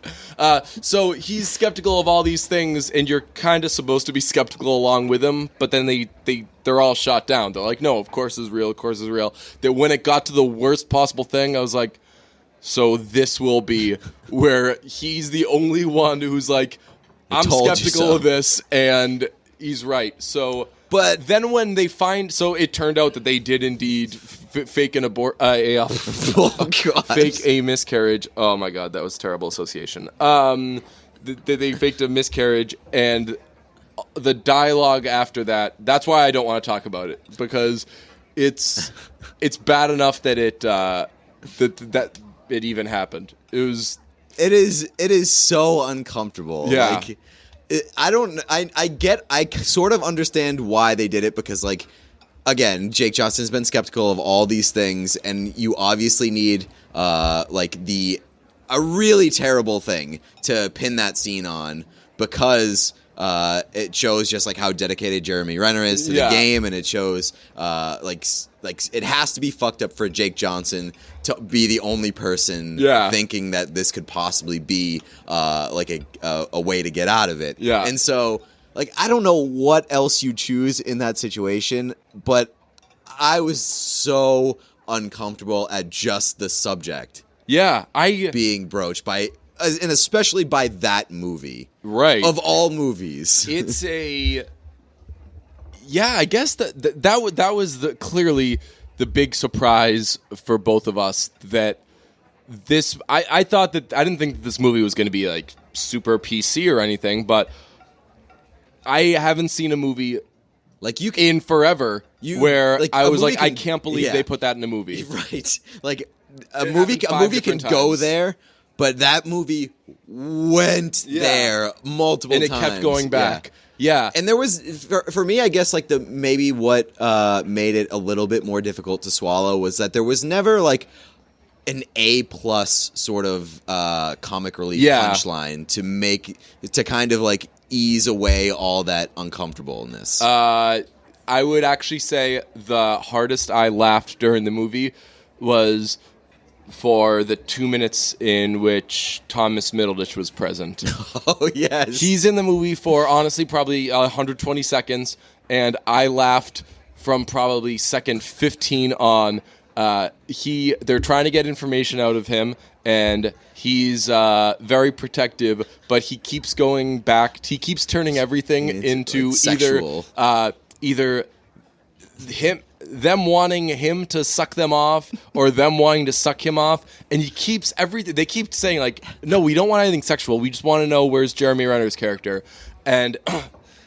So he's skeptical of all these things, and you're kind of supposed to be skeptical along with him. But then they're all shot down. They're like, "No, of course it's real. Of course it's real." That when it got to the worst possible thing, I was like, "So this will be where he's the only one who's like, I'm skeptical of this," and he's right. So. But then when they find, so it turned out that they did indeed fake an fake a miscarriage. Oh my god, that was terrible association. They faked a miscarriage, and the dialogue after that. That's why I don't want to talk about it, because it's bad enough that that it even happened. It is so uncomfortable. Yeah. Like, I sort of understand why they did it, because, like, again, Jake Johnson's been skeptical of all these things, and you obviously need, a really terrible thing to pin that scene on, because it shows just, like, how dedicated Jeremy Renner is to the game, and it shows, like it has to be fucked up for Jake Johnson to be the only person thinking that this could possibly be like a way to get out of it. Yeah. And so, like, I don't know what else you choose in that situation, but I was so uncomfortable at just the subject. Yeah, being broached by, and especially by that movie. Right. Of all movies. It's a... Yeah, I guess that was clearly the big surprise for both of us, that this... I thought that... I didn't think that this movie was going to be, like, super PC or anything, but I haven't seen a movie... Like, you in forever, where like, I was like, I can't believe they put that in a movie. Right. Like, a movie can go there, but that movie went there multiple times. And it kept going back. Yeah. And there was, for me, I guess, like, maybe what made it a little bit more difficult to swallow was that there was never, like, an A+ sort of comic relief punchline to kind of, like, ease away all that uncomfortableness. I would actually say the hardest I laughed during the movie was for the 2 minutes in which Thomas Middleditch was present. Oh, yes. He's in the movie for, honestly, probably 120 seconds, and I laughed from probably second 15 on. They're trying to get information out of him, and he's very protective, but he keeps going back. He keeps turning everything into either them wanting him to suck them off or them wanting to suck him off, and he keeps everything. They keep saying, like, no, we don't want anything sexual. We just want to know where's Jeremy Renner's character, and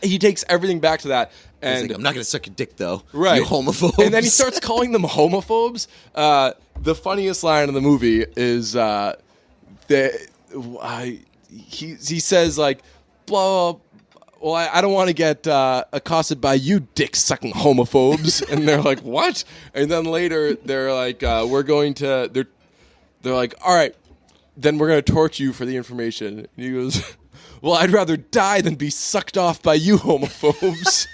he takes everything back to that. And like, I'm not going to suck your dick, though. Right. You homophobes. And then he starts calling them homophobes. The funniest line in the movie is he says, like, blah, well, I don't want to get accosted by you dick-sucking homophobes. And they're like, what? And then later, they're like, they're like, all right, then we're going to torture you for the information. And he goes, well, I'd rather die than be sucked off by you homophobes.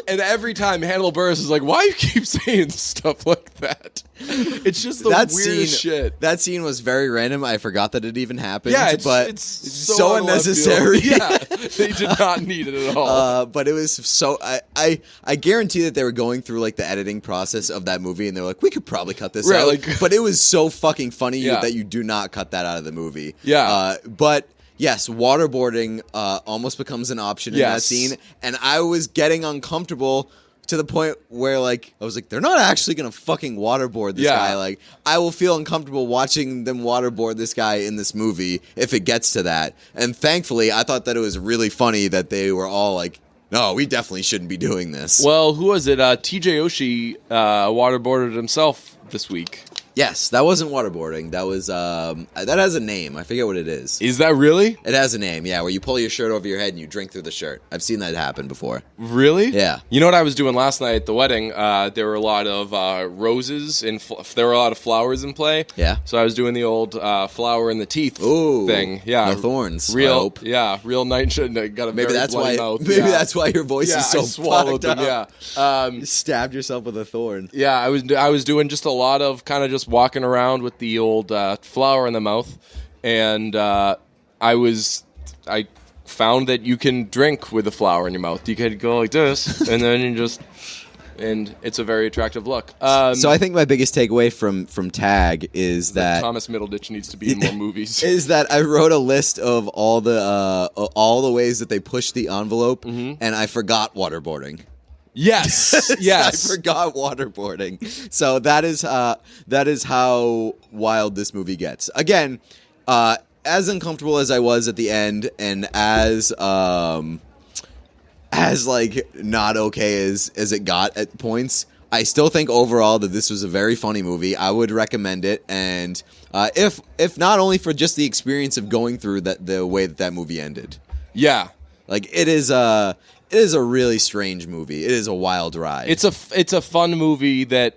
And every time Hannibal Buress is like, why you keep saying stuff like that? It's just the weirdest shit. That scene was very random. I forgot that it even happened. Yeah, it's so unnecessary. Yeah, they did not need it at all. But it was so... I guarantee that they were going through like the editing process of that movie, and they were like, we could probably cut this out. But it was so fucking funny that you do not cut that out of the movie. Yeah. But... yes, waterboarding almost becomes an option in that scene, and I was getting uncomfortable to the point where, like, I was like, they're not actually gonna fucking waterboard this guy. Like, I will feel uncomfortable watching them waterboard this guy in this movie if it gets to that. And thankfully, I thought that it was really funny that they were all like, no, we definitely shouldn't be doing this. Well, who was it? TJ Oshie waterboarded himself this week. Yes, that wasn't waterboarding. That was that has a name. I forget what it is. Is that really? It has a name. Yeah, where you pull your shirt over your head and you drink through the shirt. I've seen that happen before. Really? Yeah. You know what I was doing last night at the wedding? There were a lot of roses and there were a lot of flowers in play. Yeah. So I was doing the old flower in the teeth thing. Yeah. No thorns. Real. I hope. Yeah. Real night. Got a maybe that's why. mouth. Maybe that's why your voice is so swallowed them. up. Yeah. You stabbed yourself with a thorn. Yeah. I was doing just a lot of kind of just walking around with the old flower in the mouth, and I found that you can drink with the flower in your mouth. You could go like this, and then and it's a very attractive look. So I think my biggest takeaway from Tag is that Thomas Middleditch needs to be in more movies. Is that I wrote a list of all the ways that they push the envelope, and I forgot waterboarding. Yes, yes. I forgot waterboarding. So that is how wild this movie gets. Again, as uncomfortable as I was at the end, and as like not okay as it got at points, I still think overall that this was a very funny movie. I would recommend it, and if not only for just the experience of going through the way that movie ended. Yeah, like it is a really strange movie. It is a wild ride. It's a fun movie that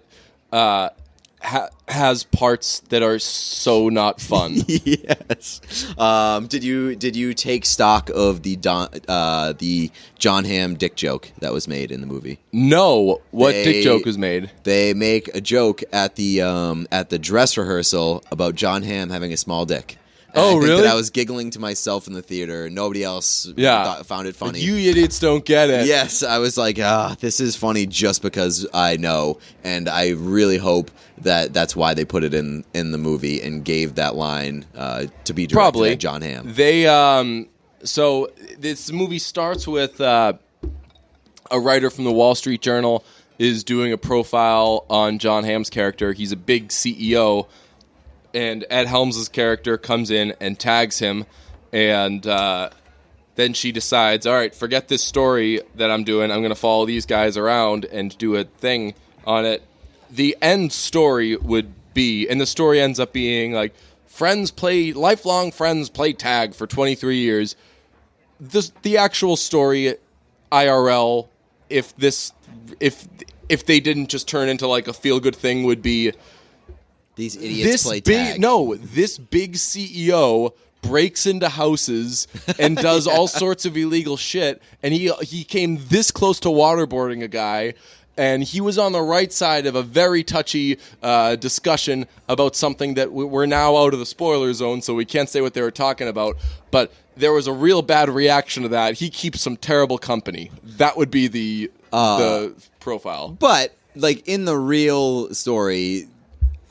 has parts that are so not fun. Yes. Did you take stock of the John Hamm dick joke that was made in the movie? No. What dick joke was made? They make a joke at the dress rehearsal about John Hamm having a small dick. And I think really? That I was giggling to myself in the theater. Nobody else found it funny. Like, you idiots don't get it. Yes, I was like, this is funny just because I know. And I really hope that that's why they put it in the movie and gave that line to be directed at John Hamm. They, so this movie starts with a writer from the Wall Street Journal is doing a profile on John Hamm's character. He's a big CEO. And Ed Helms' character comes in and tags him, and then she decides, all right, forget this story that I'm doing. I'm going to follow these guys around and do a thing on it. The end story would be, and the story ends up being like, lifelong friends play tag for 23 years. The actual story, IRL, if they didn't just turn into like a feel-good thing, would be, these idiots play tag. This big CEO breaks into houses and does all sorts of illegal shit, and he came this close to waterboarding a guy, and he was on the right side of a very touchy discussion about something that we're now out of the spoiler zone, so we can't say what they were talking about, but there was a real bad reaction to that. He keeps some terrible company. That would be the profile. But, like, in the real story,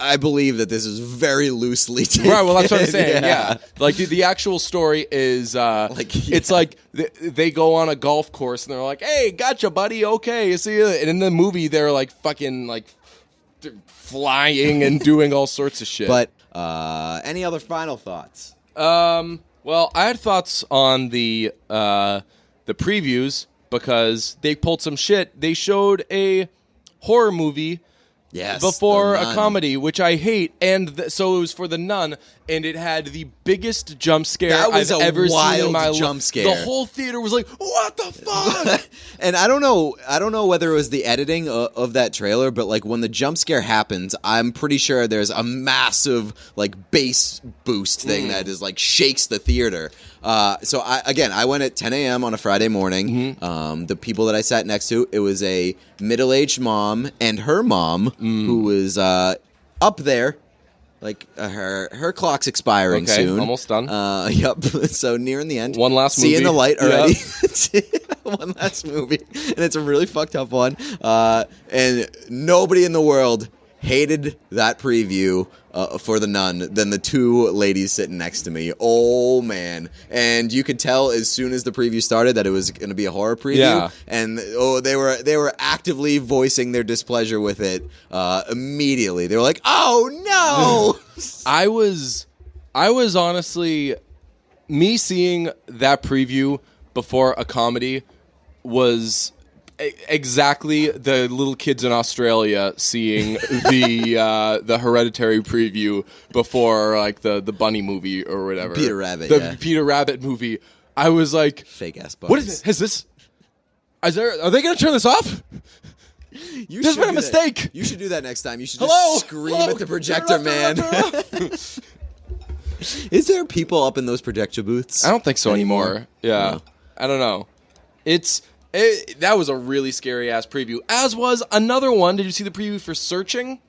I believe that this is very loosely taken. Right, well, that's what I'm saying, yeah. Like, the actual story is, it's like they go on a golf course, and they're like, hey, gotcha, buddy, okay, see you. And in the movie, they're, like, fucking, like, flying and doing all sorts of shit. But, any other final thoughts? Well, I had thoughts on the previews, because they pulled some shit. They showed a horror movie before The a Nun. comedy, which I hate. And so it was for The Nun, and it had the biggest jump scare That was I've a ever seen in wild my life. jump scare. The whole theater was like, "What the fuck?" And I don't know whether it was the editing of that trailer, but like when the jump scare happens, I'm pretty sure there's a massive like bass boost thing that is like shakes the theater. So I went at 10 a.m. on a Friday morning. The people that I sat next to, it was a middle-aged mom and her mom who was up there. Like her clock's expiring soon. Almost done. Yep. So nearing the end. One last movie. Seeing the light already. One last movie, and it's a really fucked up one. And nobody in the world hated that preview for The Nun than the two ladies sitting next to me. Oh man! And you could tell as soon as the preview started that it was going to be a horror preview. Yeah. And they were actively voicing their displeasure with it immediately. They were like, "Oh no!" I was honestly, me seeing that preview before a comedy was exactly the little kids in Australia seeing the Hereditary preview before like the bunny movie or whatever. Peter Rabbit. The Peter Rabbit movie. I was like, fake ass bunnies. what is it? Are they going to turn this off? There's been a mistake. You should do that next time. You should Hello? just scream Hello? at the projector, man. Is there people up in those projector booths? I don't think so anymore. Yeah. No. I don't know. That was a really scary ass preview. As was another one. Did you see the preview for Searching?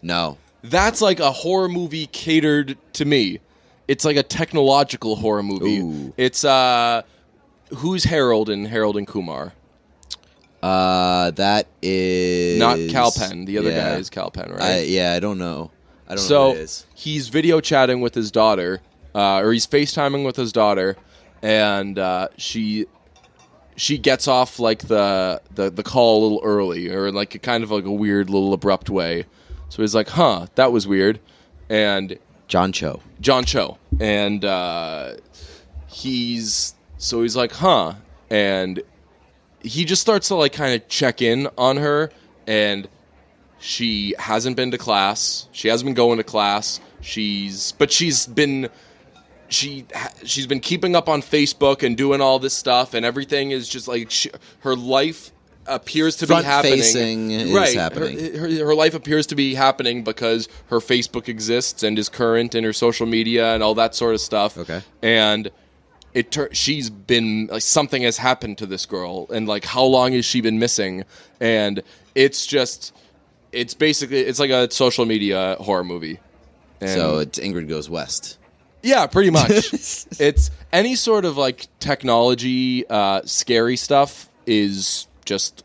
No. That's like a horror movie catered to me. It's like a technological horror movie. Ooh. It's who's Harold in Harold and Kumar? That is Not Kal Penn. The other guy is Kal Penn, right? I don't know. I don't know So who it is. he's video chatting with his daughter, or he's FaceTiming with his daughter, and she gets off like the call a little early, or like a kind of like a weird little abrupt way. So he's like, "Huh, that was weird," and John Cho, and he's like, "Huh," and he just starts to like kind of check in on her, and she hasn't been to class. She hasn't been going to class. She's been keeping up on Facebook and doing all this stuff, and everything is just like her life appears to be happening. Front-facing is right. happening. Her life appears to be happening because her Facebook exists and is current, and her social media and all that sort of stuff. Okay. And she's been like, something has happened to this girl, and like how long has she been missing? And it's basically like a social media horror movie. And so it's Ingrid Goes West. Yeah, pretty much. It's any sort of like technology, scary stuff is just,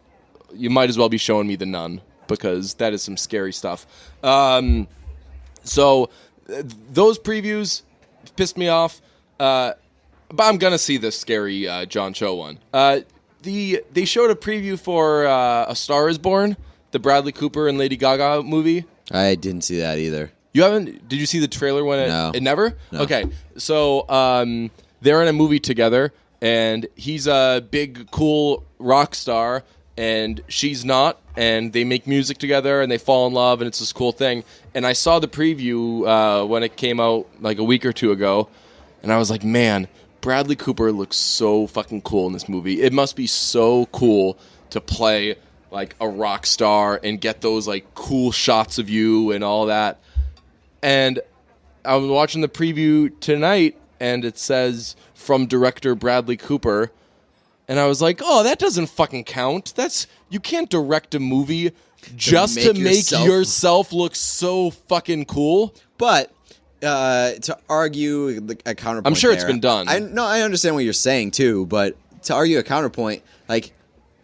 you might as well be showing me The Nun, because that is some scary stuff. So those previews pissed me off. But I'm gonna see this scary John Cho one. They showed a preview for A Star Is Born, the Bradley Cooper and Lady Gaga movie. I didn't see that either. You haven't? Did you see the trailer when it? No. It never? No. Okay. So they're in a movie together, and he's a big, cool rock star, and she's not, and they make music together, and they fall in love, and it's this cool thing. And I saw the preview when it came out like a week or two ago, and I was like, man, Bradley Cooper looks so fucking cool in this movie. It must be so cool to play like a rock star and get those like cool shots of you and all that. And I was watching the preview tonight, and it says from director Bradley Cooper, and I was like, "Oh, that doesn't fucking count. You can't direct a movie just to make yourself look so fucking cool." But to argue a counterpoint, I'm sure it's been done. I understand what you're saying too, but to argue a counterpoint, like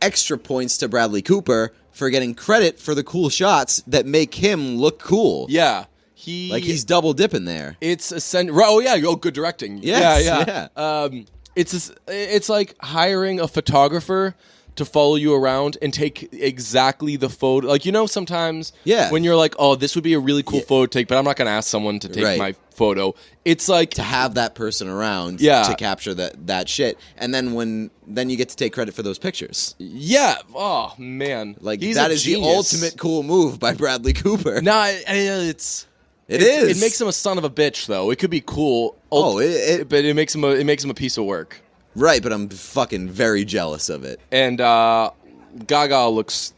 extra points to Bradley Cooper for getting credit for the cool shots that make him look cool. Yeah. He's double dipping there. It's good directing. Yes, yeah. It's like hiring a photographer to follow you around and take exactly the photo. Like, sometimes when you're like, oh, this would be a really cool photo take, but I'm not going to ask someone to take my photo. It's like to have that person around to capture that shit, and then you get to take credit for those pictures. Yeah. Oh man, like he's that is genius. the ultimate cool move by Bradley Cooper. No, it is. It makes him a son of a bitch, though. It could be cool. But it makes him a piece of work. Right, but I'm fucking very jealous of it. And Gaga looks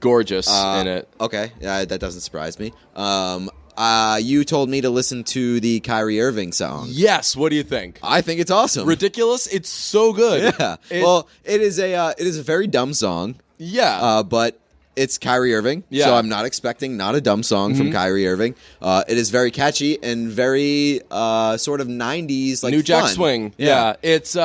gorgeous in it. Okay, that doesn't surprise me. You told me to listen to the Kyrie Irving song. Yes, what do you think? I think it's awesome. Ridiculous? It's so good. Yeah. It is a very dumb song. Yeah. But it's Kyrie Irving, so I'm not expecting not a dumb song from Kyrie Irving. It is very catchy and very sort of 90s, like New Jack fun. Swing. Yeah. It's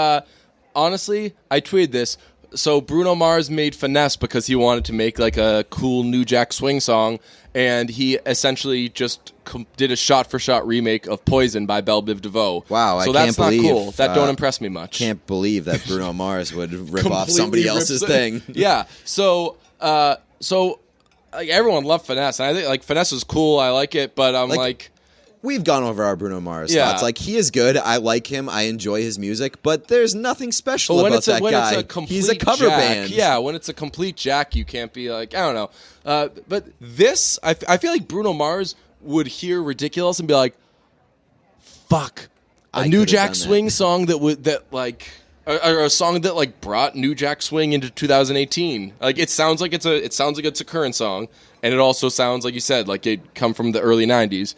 honestly, I tweeted this. So Bruno Mars made Finesse because he wanted to make like a cool New Jack Swing song, and he essentially just did a shot-for-shot remake of Poison by Belle Biv DeVoe. Wow, so that's not cool. That don't impress me much. Can't believe that Bruno Mars would rip off somebody else's thing. Yeah. So like everyone loved Finesse, and I think like Finesse is cool. I like it, but I'm like we've gone over our Bruno Mars thoughts. Like he is good. I like him. I enjoy his music, but there's nothing special about that guy. He's a cover band. Yeah, when it's a complete jack, you can't be like, I don't know. But this, I feel like Bruno Mars would hear Ridiculous and be like, "Fuck, a New Jack Swing song or a song that like brought New Jack Swing into 2018. Like it sounds like it's a current song, and it also sounds like you said like it come from the early 90s.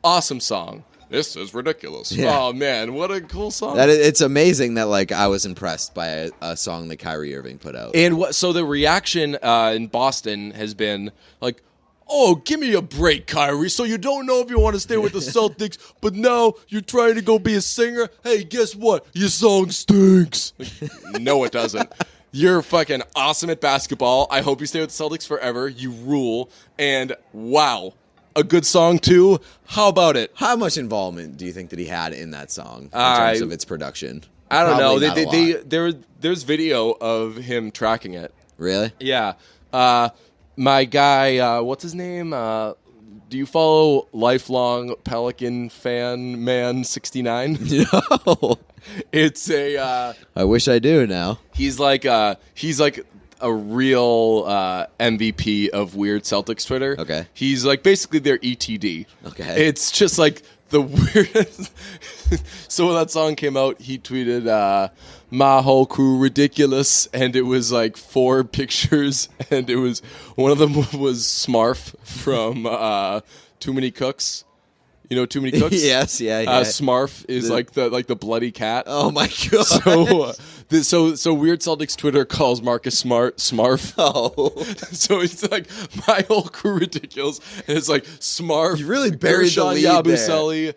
Awesome song. This is ridiculous. Yeah. Oh man, what a cool song! It's amazing that like I was impressed by a song that Kyrie Irving put out. And so the reaction in Boston has been like, "Oh, give me a break, Kyrie. So you don't know if you want to stay with the Celtics, but now you're trying to go be a singer. Hey, guess what? Your song stinks." Like, no, it doesn't. You're fucking awesome at basketball. I hope you stay with the Celtics forever. You rule. And wow. A good song too. How about it? How much involvement do you think that he had in that song in terms of its production? I don't know. There's video of him tracking it. Really? Yeah. My guy, what's his name? Do you follow lifelong Pelican fan man 69? No. It's a. I wish I do now. He's like a real MVP of weird Celtics Twitter. Okay. He's like basically their ETD. Okay. It's just like the weirdest. So when that song came out, he tweeted, "My whole crew ridiculous," and it was like 4 pictures, and it was one of them was Smarf from Too Many Cooks. You know Too Many Cooks? Yes, yeah. Smarf is like the bloody cat. Oh my god! So Weird Celtics Twitter calls Marcus Smart Smarf. Oh, so it's like my whole crew ridiculous, and it's like Smarf. You really buried the lead Yabusele,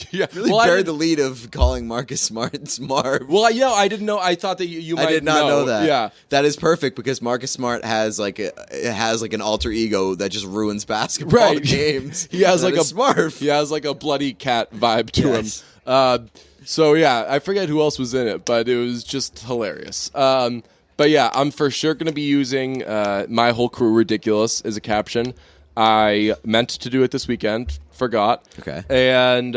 yeah, really buried the lead of calling Marcus Smart Smarf. Well, yeah, I didn't know. I thought that you might. I did not know that. Yeah, that is perfect because Marcus Smart has like an alter ego that just ruins basketball games. He has like a Smarf. He has like a bloody cat vibe to him. So yeah, I forget who else was in it, but it was just hilarious. But yeah, I'm for sure going to be using "My Whole Crew Ridiculous" as a caption. I meant to do it this weekend, forgot. Okay. And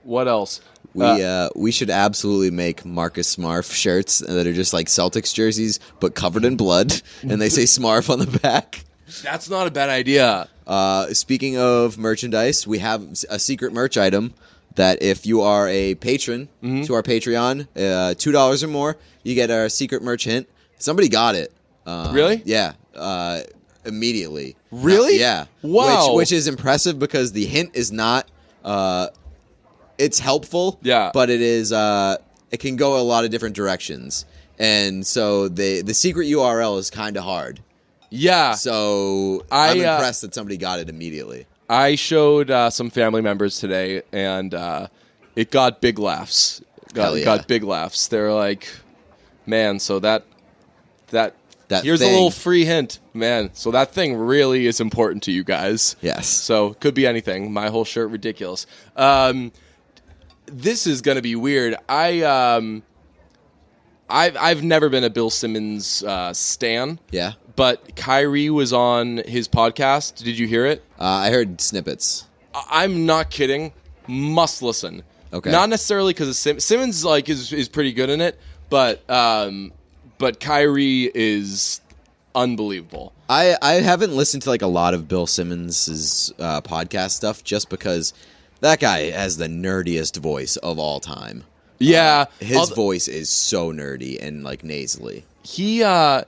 what else? We should absolutely make Marcus Smarf shirts that are just like Celtics jerseys, but covered in blood, and they say Smarf on the back. That's not a bad idea. Speaking of merchandise, we have a secret merch item that if you are a patron to our Patreon, $2 or more, you get our secret merch hint. Somebody got it. Really? Yeah. Immediately. Really? Yeah. Wow. Which is impressive because the hint is not. It's helpful. Yeah. But it is. It can go a lot of different directions, and so the secret URL is kind of hard. Yeah. So I'm impressed that somebody got it immediately. I showed some family members today, and it got big laughs. Got big laughs. They're like, "Man, so that here's thing. A little free hint, man. So that thing really is important to you guys." Yes. So could be anything. My whole shirt ridiculous. This is gonna be weird. I've never been a Bill Simmons stan. Yeah. But Kyrie was on his podcast. Did you hear it? I heard snippets. I'm not kidding. must listen. Okay. Not necessarily because Simmons like is pretty good in it, but Kyrie is unbelievable. I haven't listened to like a lot of Bill Simmons' podcast stuff just because that guy has the nerdiest voice of all time. Yeah, his voice is so nerdy and like nasally. He has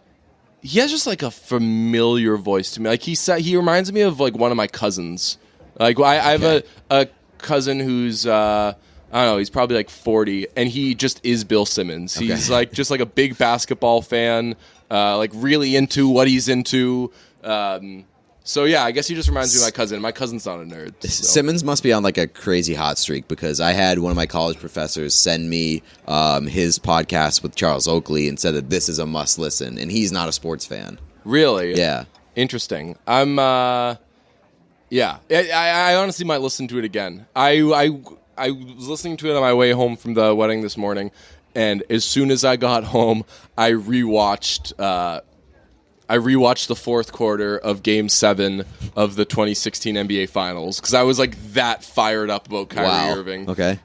just like a familiar voice to me. Like he reminds me of like one of my cousins. Like I have a cousin who's I don't know, he's probably like 40, and he just is Bill Simmons. He's like just like a big basketball fan, like really into what he's into. So yeah, I guess he just reminds me of my cousin. My cousin's not a nerd. So. Simmons must be on like a crazy hot streak because I had one of my college professors send me his podcast with Charles Oakley and said that this is a must listen, and he's not a sports fan. Really? Yeah. Interesting. I'm yeah. I honestly might listen to it again. I was listening to it on my way home from the wedding this morning, and as soon as I got home, I rewatched the fourth quarter of Game 7 of the 2016 NBA Finals because I was like that fired up about Kyrie Irving. Okay.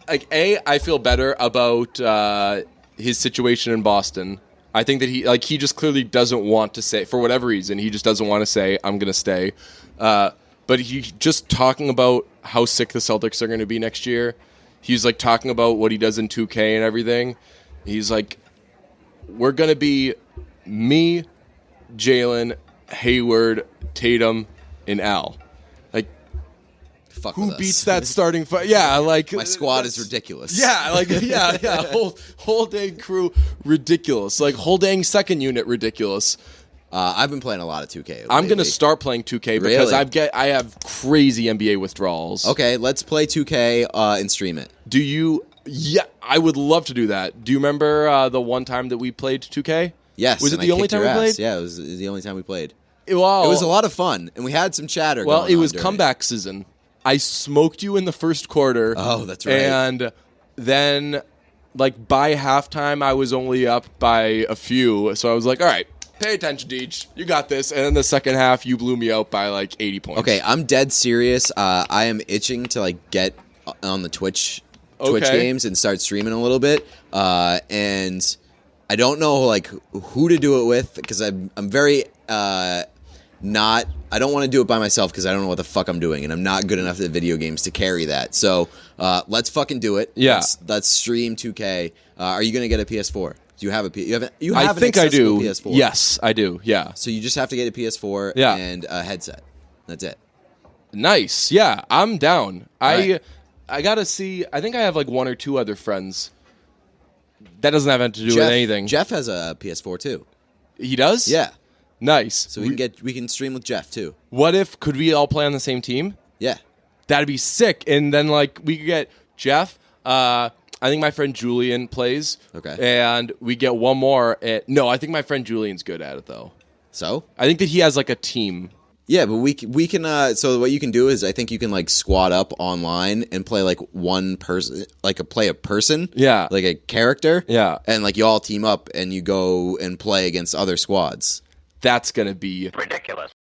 I feel better about his situation in Boston. I think that he just clearly doesn't want to say, for whatever reason, he just doesn't want to say, I'm going to stay. But he just talking about how sick the Celtics are going to be next year. He's like talking about what he does in 2K and everything. He's like, we're going to be me, Jalen, Hayward, Tatum, and Al. Like, fuck who beats that starting five? Yeah, like my squad is ridiculous. Yeah, like yeah. Whole dang crew ridiculous. Like whole dang second unit ridiculous. I've been playing a lot of 2K lately. I'm gonna start playing 2K because Really? I have crazy NBA withdrawals. Okay, let's play 2K and stream it. Do you? Yeah, I would love to do that. Do you remember the one time that we played 2K? Yes. Was it the only time we played? Yeah, it was the only time we played. Well, it was a lot of fun, and we had some chatter. Well, going it was on comeback season. I smoked you in the first quarter. Oh, that's right. And then, like, by halftime, I was only up by a few. So I was like, all right, pay attention, Deej. You got this. And then the second half, you blew me out by, like, 80 points. Okay, I'm dead serious. I am itching to, like, get on the Twitch games and start streaming a little bit. And I don't know, like, who to do it with because I'm very I don't want to do it by myself because I don't know what the fuck I'm doing, and I'm not good enough at video games to carry that. So let's fucking do it. Yeah. Let's stream 2K. Are you going to get a PS4? Do you have a you I have think an I do. PS4? Yes, I do. Yeah. So you just have to get a PS4 Yeah. and a headset. That's it. Nice. Yeah, I'm down. Right. I got to see. I think I have like one or two other friends. That doesn't have anything to do with anything. Jeff has a PS4 too. He does? Yeah. Nice. So we can stream with Jeff too. Could we all play on the same team? Yeah. That'd be sick. And then like we could get Jeff, I think my friend Julian plays. Okay. And we get one more no, I think my friend Julian's good at it though. So? I think that he has like a team. Yeah, but we can so what you can do is I think you can like squad up online and play like one person, like play a person. Yeah. Like a character. Yeah. And like you all team up and you go and play against other squads. That's going to be ridiculous.